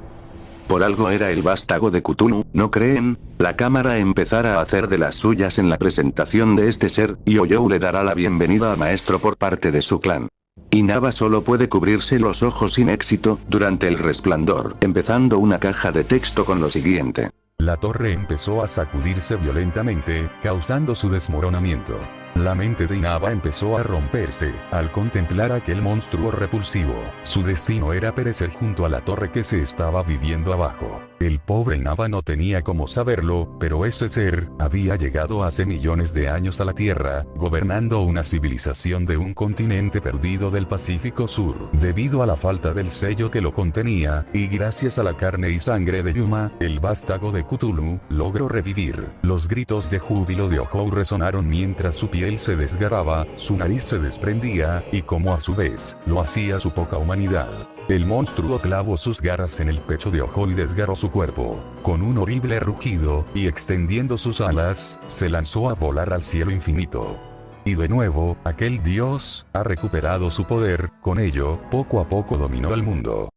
Por algo era el vástago de Cthulhu, ¿no creen? La cámara empezará a hacer de las suyas en la presentación de este ser, y Ohou le dará la bienvenida al maestro por parte de su clan. Inaba solo puede cubrirse los ojos sin éxito, durante el resplandor, empezando una caja de texto con lo siguiente. La torre empezó a sacudirse violentamente, causando su desmoronamiento. La mente de Inaba empezó a romperse, al contemplar aquel monstruo repulsivo. Su destino era perecer junto a la torre que se estaba viviendo abajo. El pobre Inaba no tenía cómo saberlo, pero ese ser había llegado hace millones de años a la Tierra, gobernando una civilización de un continente perdido del Pacífico Sur. Debido a la falta del sello que lo contenía, y gracias a la carne y sangre de Yuma, el vástago de Cthulhu logró revivir. Los gritos de júbilo de Ohou resonaron mientras su piel se desgarraba, su nariz se desprendía, y como a su vez, lo hacía su poca humanidad. El monstruo clavó sus garras en el pecho de Ohou y desgarró su cuerpo. Con un horrible rugido, y extendiendo sus alas, se lanzó a volar al cielo infinito. Y de nuevo, aquel dios, ha recuperado su poder, con ello, poco a poco dominó el mundo.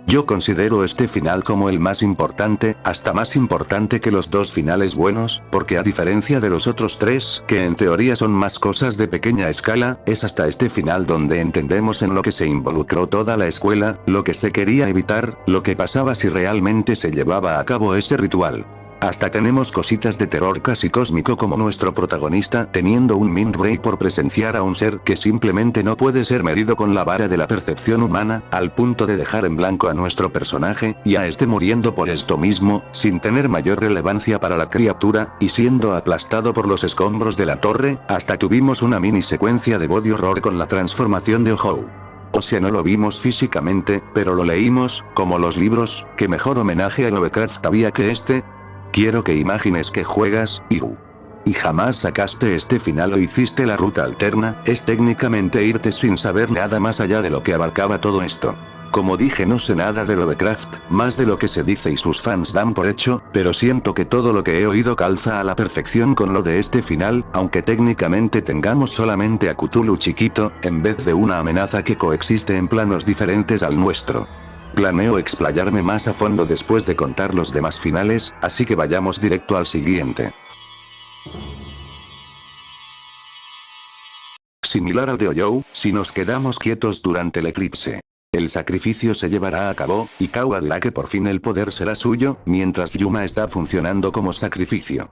Yo considero este final como el más importante, hasta más importante que los 2 finales buenos, porque a diferencia de los otros 3, que en teoría son más cosas de pequeña escala, es hasta este final donde entendemos en lo que se involucró toda la escuela, lo que se quería evitar, lo que pasaba si realmente se llevaba a cabo ese ritual. Hasta tenemos cositas de terror casi cósmico como nuestro protagonista teniendo un mind break por presenciar a un ser que simplemente no puede ser medido con la vara de la percepción humana, al punto de dejar en blanco a nuestro personaje, y a este muriendo por esto mismo, sin tener mayor relevancia para la criatura, y siendo aplastado por los escombros de la torre, hasta tuvimos una mini secuencia de body horror con la transformación de Ohou. O sea, no lo vimos físicamente, pero lo leímos, como los libros, que mejor homenaje a Lovecraft había que este. Quiero que imagines que juegas, y jamás sacaste este final o hiciste la ruta alterna, es técnicamente irte sin saber nada más allá de lo que abarcaba todo esto. Como dije, no sé nada de Lovecraft, más de lo que se dice y sus fans dan por hecho, pero siento que todo lo que he oído calza a la perfección con lo de este final, aunque técnicamente tengamos solamente a Cthulhu chiquito, en vez de una amenaza que coexiste en planos diferentes al nuestro. Planeo explayarme más a fondo después de contar los demás finales, así que vayamos directo al siguiente. Similar al de Ohou, si nos quedamos quietos durante el eclipse, el sacrificio se llevará a cabo, y Kawa dirá que por fin el poder será suyo, mientras Yuma está funcionando como sacrificio.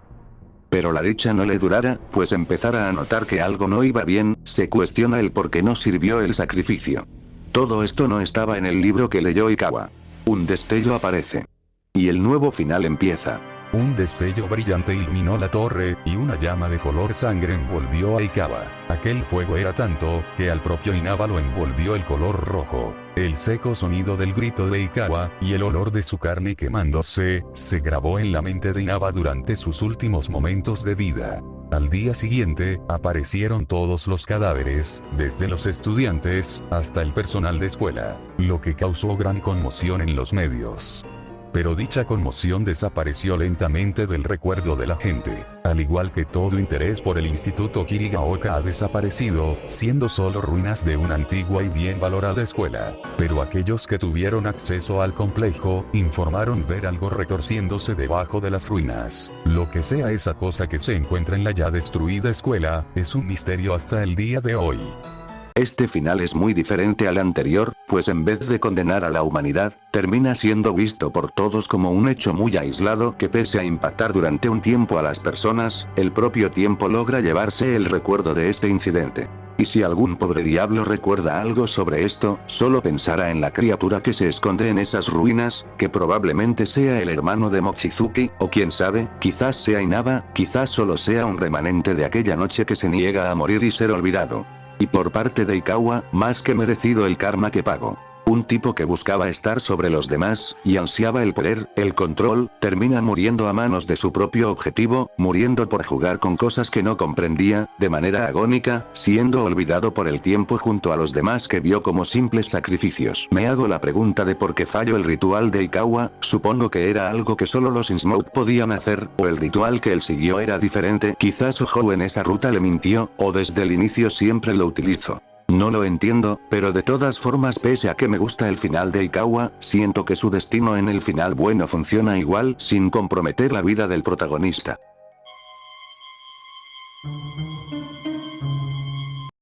Pero la dicha no le durará, pues empezará a notar que algo no iba bien, se cuestiona el por qué no sirvió el sacrificio. Todo esto no estaba en el libro que leyó Ikawa. Un destello aparece. Y el nuevo final empieza. Un destello brillante iluminó la torre, y una llama de color sangre envolvió a Ikawa. Aquel fuego era tanto, que al propio Inaba lo envolvió el color rojo. El seco sonido del grito de Ikawa, y el olor de su carne quemándose, se grabó en la mente de Inaba durante sus últimos momentos de vida. Al día siguiente, aparecieron todos los cadáveres, desde los estudiantes, hasta el personal de escuela, lo que causó gran conmoción en los medios. Pero dicha conmoción desapareció lentamente del recuerdo de la gente, al igual que todo interés por el Instituto Kirigaoka ha desaparecido, siendo solo ruinas de una antigua y bien valorada escuela. Pero aquellos que tuvieron acceso al complejo, informaron ver algo retorciéndose debajo de las ruinas. Lo que sea esa cosa que se encuentra en la ya destruida escuela, es un misterio hasta el día de hoy. Este final es muy diferente al anterior, pues en vez de condenar a la humanidad, termina siendo visto por todos como un hecho muy aislado que pese a impactar durante un tiempo a las personas, el propio tiempo logra llevarse el recuerdo de este incidente. Y si algún pobre diablo recuerda algo sobre esto, solo pensará en la criatura que se esconde en esas ruinas, que probablemente sea el hermano de Mochizuki, o quién sabe, quizás sea Inaba, quizás solo sea un remanente de aquella noche que se niega a morir y ser olvidado. Y por parte de Ikawa, más que merecido el karma que pagó. Un tipo que buscaba estar sobre los demás, y ansiaba el poder, el control, termina muriendo a manos de su propio objetivo, muriendo por jugar con cosas que no comprendía, de manera agónica, siendo olvidado por el tiempo junto a los demás que vio como simples sacrificios. Me hago la pregunta de por qué falló el ritual de Ikawa, supongo que era algo que solo los Innsmouth podían hacer, o el ritual que él siguió era diferente, quizás Ojo en esa ruta le mintió, o desde el inicio siempre lo utilizó. No lo entiendo, pero de todas formas pese a que me gusta el final de Ikawa, siento que su destino en el final bueno funciona igual sin comprometer la vida del protagonista.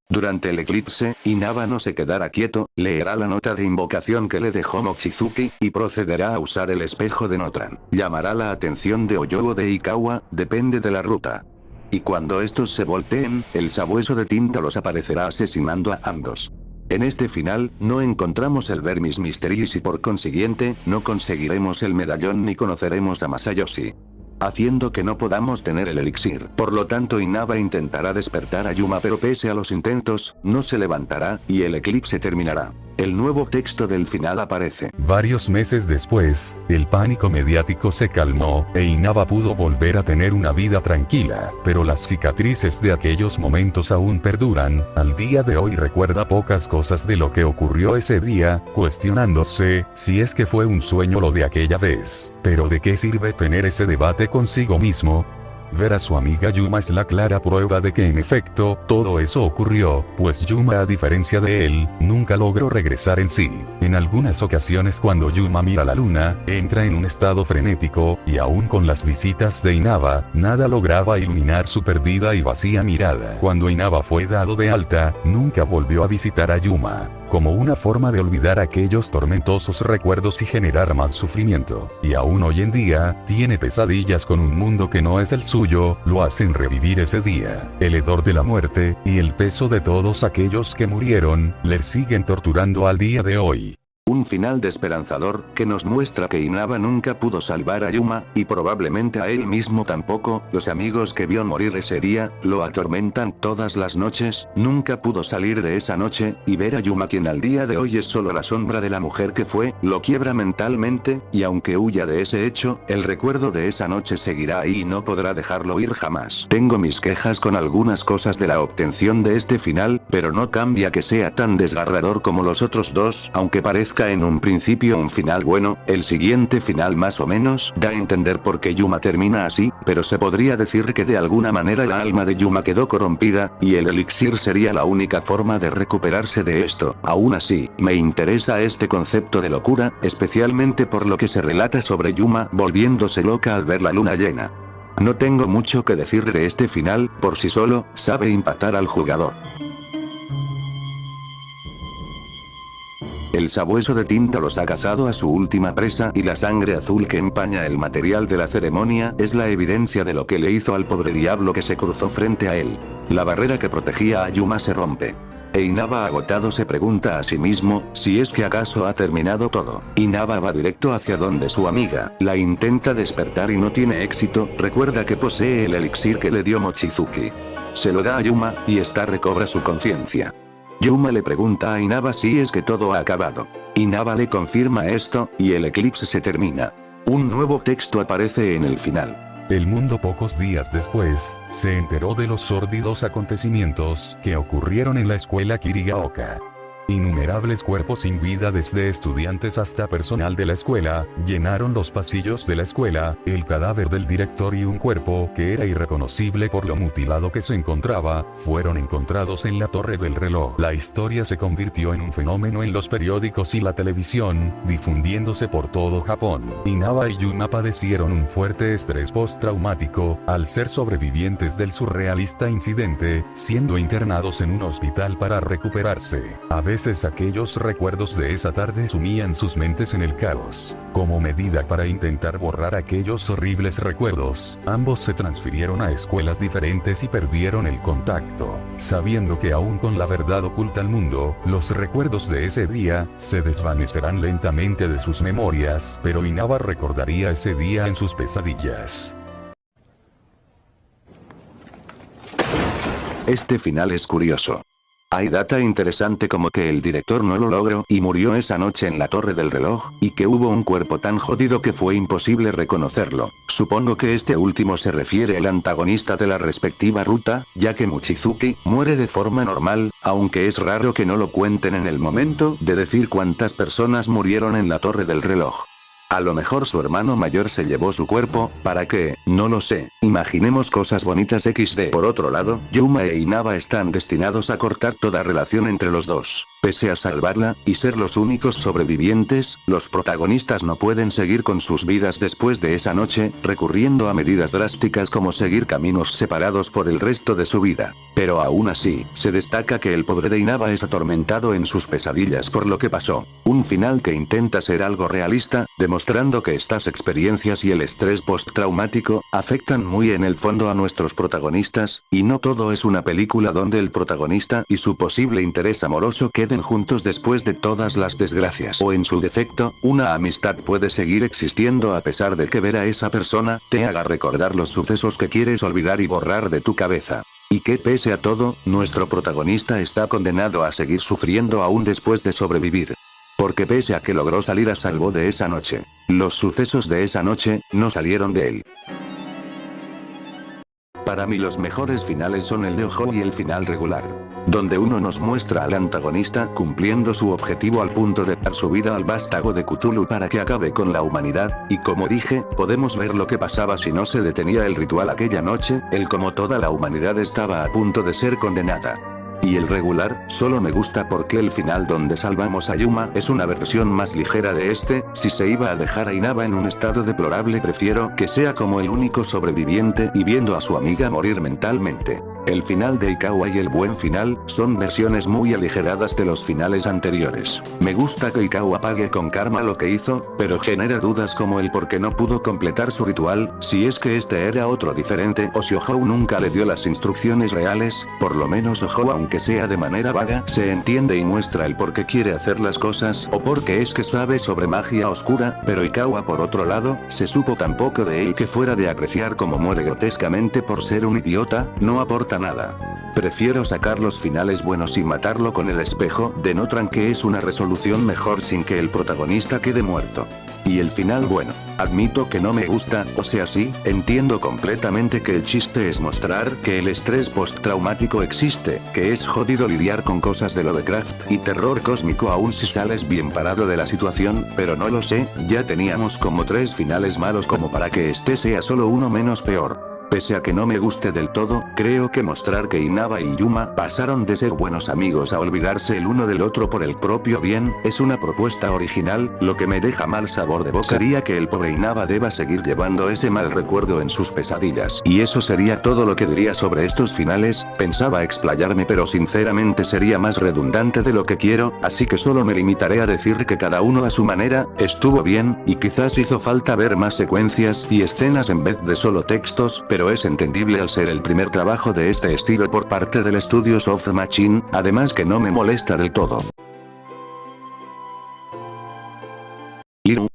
Durante el eclipse, Inaba no se quedará quieto, leerá la nota de invocación que le dejó Mochizuki, y procederá a usar el espejo de Notran. Llamará la atención de Oyo o de Ikawa, depende de la ruta. Y cuando estos se volteen, el sabueso de tinta los aparecerá asesinando a ambos. En este final, no encontramos el Vermis Mysteries y por consiguiente, no conseguiremos el medallón ni conoceremos a Masayoshi. Haciendo que no podamos tener el elixir. Por lo tanto Inaba intentará despertar a Yuma pero pese a los intentos, no se levantará, y el eclipse terminará. El nuevo texto del final aparece. Varios meses después, el pánico mediático se calmó, e Inaba pudo volver a tener una vida tranquila, pero las cicatrices de aquellos momentos aún perduran. Al día de hoy recuerda pocas cosas de lo que ocurrió ese día, cuestionándose si es que fue un sueño lo de aquella vez. Pero ¿de qué sirve tener ese debate consigo mismo? Ver a su amiga Yuma es la clara prueba de que en efecto, todo eso ocurrió, pues Yuma a diferencia de él, nunca logró regresar en sí. En algunas ocasiones cuando Yuma mira la luna, entra en un estado frenético, y aún con las visitas de Inaba, nada lograba iluminar su perdida y vacía mirada. Cuando Inaba fue dado de alta, nunca volvió a visitar a Yuma, como una forma de olvidar aquellos tormentosos recuerdos y generar más sufrimiento. Y aún hoy en día, tiene pesadillas con un mundo que no es el suyo, lo hacen revivir ese día. El hedor de la muerte, y el peso de todos aquellos que murieron, le siguen torturando al día de hoy. Un final desesperanzador, que nos muestra que Inaba nunca pudo salvar a Yuma, y probablemente a él mismo tampoco. Los amigos que vio morir ese día, lo atormentan todas las noches, nunca pudo salir de esa noche, y ver a Yuma quien al día de hoy es solo la sombra de la mujer que fue, lo quiebra mentalmente, y aunque huya de ese hecho, el recuerdo de esa noche seguirá ahí y no podrá dejarlo ir jamás. Tengo mis quejas con algunas cosas de la obtención de este final, pero no cambia que sea tan desgarrador como los otros dos, aunque parezca en un principio un final bueno, el siguiente final más o menos da a entender por qué Yuma termina así, pero se podría decir que de alguna manera la alma de Yuma quedó corrompida, y el elixir sería la única forma de recuperarse de esto. Aún así, me interesa este concepto de locura, especialmente por lo que se relata sobre Yuma volviéndose loca al ver la luna llena. No tengo mucho que decir de este final, por sí solo, sabe impactar al jugador. El sabueso de tinta los ha cazado a su última presa y la sangre azul que empaña el material de la ceremonia es la evidencia de lo que le hizo al pobre diablo que se cruzó frente a él. La barrera que protegía a Yuma se rompe. E Inaba agotado se pregunta a sí mismo, si es que acaso ha terminado todo. Inaba va directo hacia donde su amiga, la intenta despertar y no tiene éxito, recuerda que posee el elixir que le dio Mochizuki. Se lo da a Yuma, y esta recobra su conciencia. Yuma le pregunta a Inaba si es que todo ha acabado. Inaba le confirma esto, y el eclipse se termina. Un nuevo texto aparece en el final. El mundo pocos días después, se enteró de los sórdidos acontecimientos que ocurrieron en la escuela Kirigaoka. Innumerables cuerpos sin vida desde estudiantes hasta personal de la escuela, llenaron los pasillos de la escuela, el cadáver del director y un cuerpo que era irreconocible por lo mutilado que se encontraba, fueron encontrados en la torre del reloj. La historia se convirtió en un fenómeno en los periódicos y la televisión, difundiéndose por todo Japón. Inaba y Yuma padecieron un fuerte estrés postraumático, al ser sobrevivientes del surrealista incidente, siendo internados en un hospital para recuperarse. A veces aquellos recuerdos de esa tarde sumían sus mentes en el caos. Como medida para intentar borrar aquellos horribles recuerdos, ambos se transfirieron a escuelas diferentes y perdieron el contacto. Sabiendo que aún con la verdad oculta al mundo, los recuerdos de ese día se desvanecerán lentamente de sus memorias, pero Inaba recordaría ese día en sus pesadillas. Este final es curioso. Hay data interesante como que el director no lo logró y murió esa noche en la torre del reloj, y que hubo un cuerpo tan jodido que fue imposible reconocerlo. Supongo que este último se refiere al antagonista de la respectiva ruta, ya que Mochizuki muere de forma normal, aunque es raro que no lo cuenten en el momento de decir cuántas personas murieron en la torre del reloj. A lo mejor su hermano mayor se llevó su cuerpo, ¿para qué? No lo sé. Imaginemos cosas bonitas XD. Por otro lado, Yuma e Inaba están destinados a cortar toda relación entre los dos. Pese a salvarla, y ser los únicos sobrevivientes, los protagonistas no pueden seguir con sus vidas después de esa noche, recurriendo a medidas drásticas como seguir caminos separados por el resto de su vida. Pero aún así, se destaca que el pobre de Inaba es atormentado en sus pesadillas por lo que pasó. Un final que intenta ser algo realista, demostrando que estas experiencias y el estrés postraumático afectan muy en el fondo a nuestros protagonistas, y no todo es una película donde el protagonista y su posible interés amoroso queden juntos después de todas las desgracias. O en su defecto, una amistad puede seguir existiendo a pesar de que ver a esa persona te haga recordar los sucesos que quieres olvidar y borrar de tu cabeza. Y que pese a todo, nuestro protagonista está condenado a seguir sufriendo aún después de sobrevivir. Porque pese a que logró salir a salvo de esa noche, los sucesos de esa noche no salieron de él. Para mí los mejores finales son el de Ojo y el final regular, donde uno nos muestra al antagonista cumpliendo su objetivo al punto de dar su vida al vástago de Cthulhu para que acabe con la humanidad, y como dije, podemos ver lo que pasaba si no se detenía el ritual aquella noche, el como toda la humanidad estaba a punto de ser condenada. Y el regular, solo me gusta porque el final donde salvamos a Yuma es una versión más ligera de este. Si se iba a dejar a Inaba en un estado deplorable, prefiero que sea como el único sobreviviente y viendo a su amiga morir mentalmente. El final de Ikawa y el buen final son versiones muy aligeradas de los finales anteriores. Me gusta que Ikawa pague con karma lo que hizo, pero genera dudas como el por qué no pudo completar su ritual, si es que este era otro diferente o si Ojo nunca le dio las instrucciones reales. Por lo menos Ojo, aunque sea de manera vaga, se entiende y muestra el por qué quiere hacer las cosas o porque es que sabe sobre magia oscura, pero Ikawa por otro lado, se supo tan poco de él que fuera de apreciar cómo muere grotescamente por ser un idiota, no aporta nada. Prefiero sacar los finales buenos y matarlo con el espejo de Notran, que es una resolución mejor sin que el protagonista quede muerto. Y el final bueno, admito que no me gusta, o sea sí, entiendo completamente que el chiste es mostrar que el estrés postraumático existe, que es jodido lidiar con cosas de Lovecraft y terror cósmico aún si sales bien parado de la situación, pero no lo sé, ya teníamos como 3 finales malos como para que este sea solo uno menos peor. Pese a que no me guste del todo, creo que mostrar que Inaba y Yuma pasaron de ser buenos amigos a olvidarse el uno del otro por el propio bien, es una propuesta original. Lo que me deja mal sabor de boca sería que el pobre Inaba deba seguir llevando ese mal recuerdo en sus pesadillas. Y eso sería todo lo que diría sobre estos finales. Pensaba explayarme, pero sinceramente sería más redundante de lo que quiero, así que solo me limitaré a decir que cada uno a su manera estuvo bien, y quizás hizo falta ver más secuencias y escenas en vez de solo textos, pero es entendible al ser el primer trabajo de este estilo por parte del estudio Soft Machine, además que no me molesta del todo.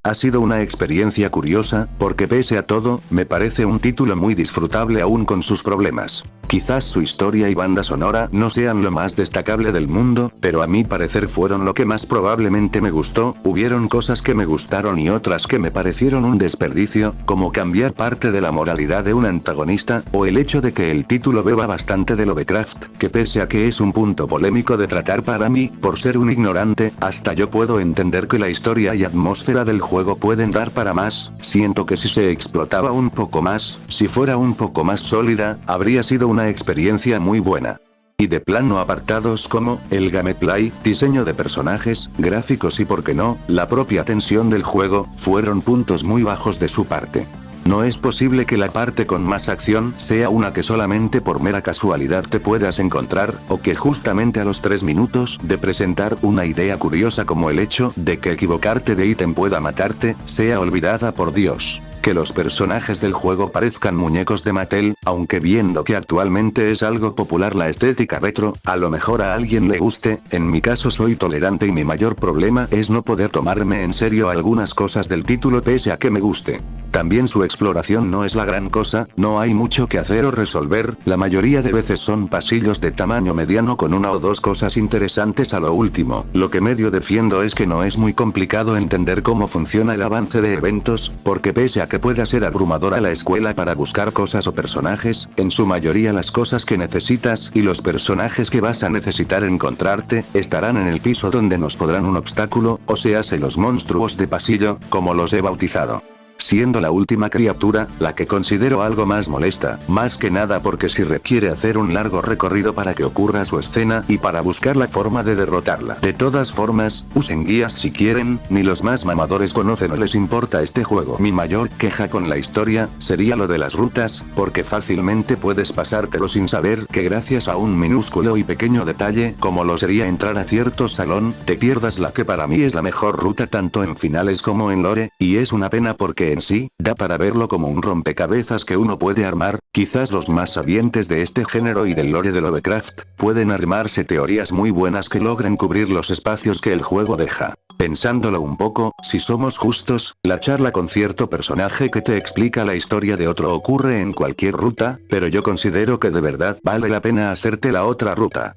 Ha sido una experiencia curiosa, porque pese a todo, me parece un título muy disfrutable aún con sus problemas. Quizás su historia y banda sonora no sean lo más destacable del mundo, pero a mi parecer fueron lo que más probablemente me gustó. Hubieron cosas que me gustaron y otras que me parecieron un desperdicio, como cambiar parte de la moralidad de un antagonista, o el hecho de que el título beba bastante de Lovecraft, que pese a que es un punto polémico de tratar para mí, por ser un ignorante, hasta yo puedo entender que la historia y atmósfera del juego pueden dar para más. Siento que si se explotaba un poco más, si fuera un poco más sólida, habría sido una experiencia muy buena. Y de plano apartados como el gameplay, diseño de personajes, gráficos y por qué no, la propia tensión del juego, fueron puntos muy bajos de su parte. No es posible que la parte con más acción sea una que solamente por mera casualidad te puedas encontrar, o que justamente a los 3 minutos de presentar una idea curiosa como el hecho de que equivocarte de ítem pueda matarte, sea olvidada por Dios. Que los personajes del juego parezcan muñecos de Mattel, aunque viendo que actualmente es algo popular la estética retro, a lo mejor a alguien le guste. En mi caso soy tolerante y mi mayor problema es no poder tomarme en serio algunas cosas del título pese a que me guste. También su exploración no es la gran cosa, no hay mucho que hacer o resolver, la mayoría de veces son pasillos de tamaño mediano con una o dos cosas interesantes a lo último. Lo que medio defiendo es que no es muy complicado entender cómo funciona el avance de eventos, porque pese a que pueda ser abrumadora la escuela para buscar cosas o personajes, en su mayoría las cosas que necesitas y los personajes que vas a necesitar encontrarte, estarán en el piso donde nos podrán un obstáculo, o sease los monstruos de pasillo, como los he bautizado. Siendo la última criatura, la que considero algo más molesta, más que nada porque si requiere hacer un largo recorrido para que ocurra su escena y para buscar la forma de derrotarla. De todas formas, usen guías si quieren, ni los más mamadores conocen o les importa este juego. Mi mayor queja con la historia, sería lo de las rutas, porque fácilmente puedes pasártelo sin saber que gracias a un minúsculo y pequeño detalle, como lo sería entrar a cierto salón, te pierdas la que para mí es la mejor ruta tanto en finales como en lore, y es una pena porque en sí, da para verlo como un rompecabezas que uno puede armar. Quizás los más sabientes de este género y del lore de Lovecraft, pueden armarse teorías muy buenas que logren cubrir los espacios que el juego deja. Pensándolo un poco, si somos justos, la charla con cierto personaje que te explica la historia de otro ocurre en cualquier ruta, pero yo considero que de verdad vale la pena hacerte la otra ruta.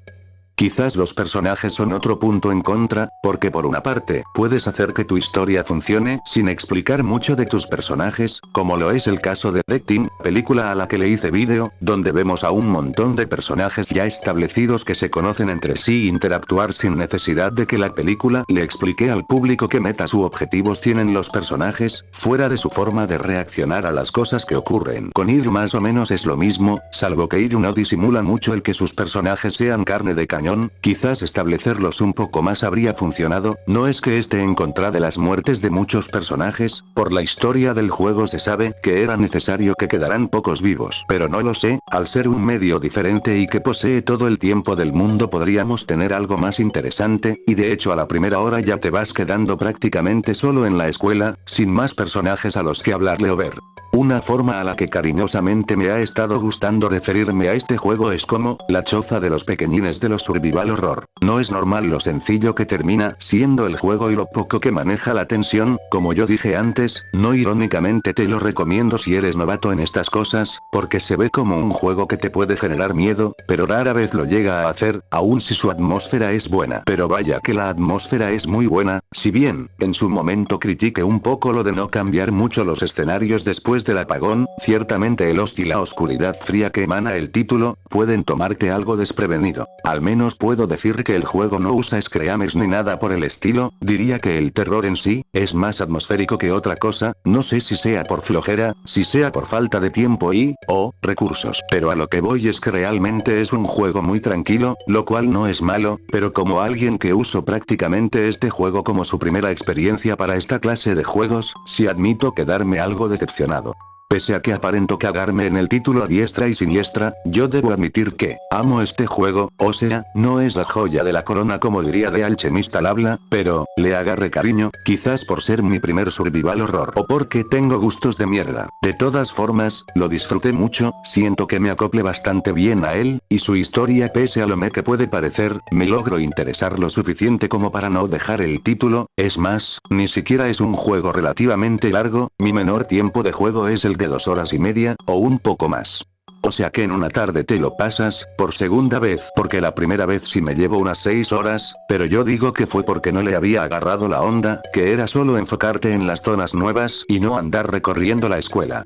Quizás los personajes son otro punto en contra, porque por una parte, puedes hacer que tu historia funcione sin explicar mucho de tus personajes, como lo es el caso de Dead Team, película a la que le hice vídeo, donde vemos a un montón de personajes ya establecidos que se conocen entre sí e interactuar sin necesidad de que la película le explique al público qué metas u objetivos tienen los personajes, fuera de su forma de reaccionar a las cosas que ocurren. Con Iryu más o menos es lo mismo, salvo que Iryu no disimula mucho el que sus personajes sean carne de cañón. Quizás establecerlos un poco más habría funcionado. No es que esté en contra de las muertes de muchos personajes, por la historia del juego se sabe que era necesario que quedaran pocos vivos, pero no lo sé, al ser un medio diferente y que posee todo el tiempo del mundo podríamos tener algo más interesante, y de hecho a la primera hora ya te vas quedando prácticamente solo en la escuela, sin más personajes a los que hablarle o ver. Una forma a la que cariñosamente me ha estado gustando referirme a este juego es como, la choza de los pequeñines de los survival horror. No es normal lo sencillo que termina siendo el juego y lo poco que maneja la tensión, como yo dije antes, no irónicamente te lo recomiendo si eres novato en estas cosas, porque se ve como un juego que te puede generar miedo, pero rara vez lo llega a hacer, aun si su atmósfera es buena. Pero vaya que la atmósfera es muy buena, si bien, en su momento critiqué un poco lo de no cambiar mucho los escenarios después después del apagón, ciertamente el host y la oscuridad fría que emana el título, pueden tomarte algo desprevenido. Al menos puedo decir que el juego no usa screamers ni nada por el estilo, diría que el terror en sí, es más atmosférico que otra cosa, no sé si sea por flojera, si sea por falta de tiempo o recursos. Pero a lo que voy es que realmente es un juego muy tranquilo, lo cual no es malo, pero como alguien que uso prácticamente este juego como su primera experiencia para esta clase de juegos, sí admito quedarme algo decepcionado. Pese a que aparento cagarme en el título a diestra y siniestra, yo debo admitir que, amo este juego, o sea, no es la joya de la corona como diría The Alchemist al habla, pero, le agarré cariño, quizás por ser mi primer survival horror o porque tengo gustos de mierda. De todas formas, lo disfruté mucho, siento que me acople bastante bien a él, y su historia pese a lo que puede parecer, me logro interesar lo suficiente como para no dejar el título, es más, ni siquiera es un juego relativamente largo, mi menor tiempo de juego es el de 2 horas y media, o un poco más. O sea que en una tarde te lo pasas, por segunda vez, porque la primera vez sí me llevo unas 6 horas, pero yo digo que fue porque no le había agarrado la onda, que era solo enfocarte en las zonas nuevas y no andar recorriendo la escuela.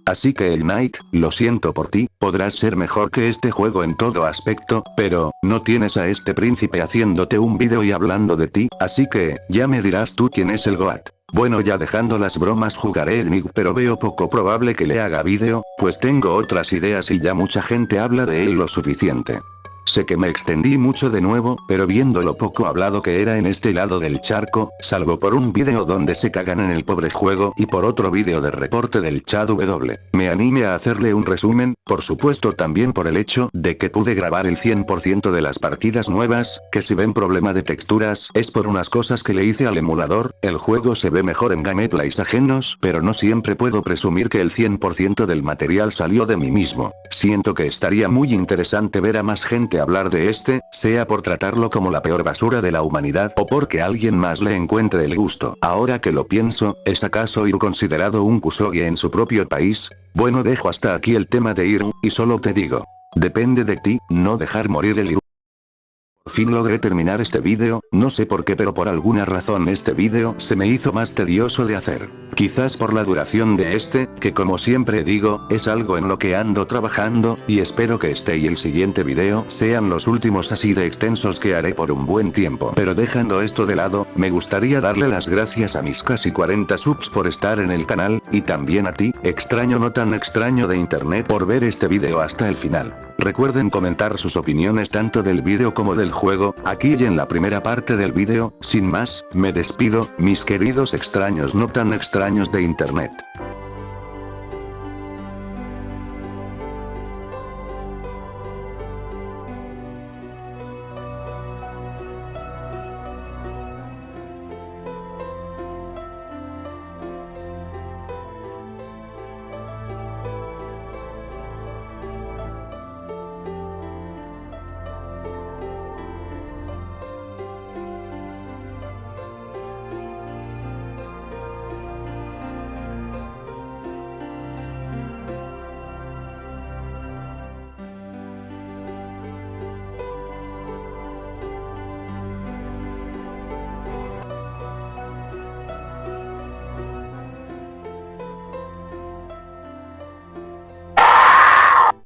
Así que el Knight, lo siento por ti, podrás ser mejor que este juego en todo aspecto, pero, no tienes a este príncipe haciéndote un vídeo y hablando de ti, así que, ya me dirás tú quién es el GOAT. Bueno, ya dejando las bromas, jugaré el MIG, pero veo poco probable que le haga vídeo, pues tengo otras ideas y ya mucha gente habla de él lo suficiente. Sé que me extendí mucho de nuevo, pero viendo lo poco hablado que era en este lado del charco, salvo por un vídeo donde se cagan en el pobre juego y por otro vídeo de reporte del chat me anime a hacerle un resumen, por supuesto también por el hecho de que pude grabar el 100% de las partidas nuevas, que si ven problema de texturas, es por unas cosas que le hice al emulador, el juego se ve mejor en gameplays ajenos, pero no siempre puedo presumir que el 100% del material salió de mí mismo. Siento que estaría muy interesante ver a más gente hablar de este, sea por tratarlo como la peor basura de la humanidad o porque alguien más le encuentre el gusto. Ahora que lo pienso, ¿es acaso Ir considerado un kusoge en su propio país? Bueno, dejo hasta aquí el tema de Ir, y solo te digo, depende de ti, no dejar morir el Ir. Por fin logré terminar este vídeo, no sé por qué, pero por alguna razón este vídeo se me hizo más tedioso de hacer. Quizás por la duración de este, que como siempre digo, es algo en lo que ando trabajando, y espero que este y el siguiente video sean los últimos así de extensos que haré por un buen tiempo. Pero dejando esto de lado, me gustaría darle las gracias a mis casi 40 subs por estar en el canal, y también a ti, extraño no tan extraño de internet, por ver este video hasta el final. Recuerden comentar sus opiniones tanto del vídeo como del juego, aquí y en la primera parte del vídeo. Sin más, me despido, mis queridos extraños no tan extraños de internet.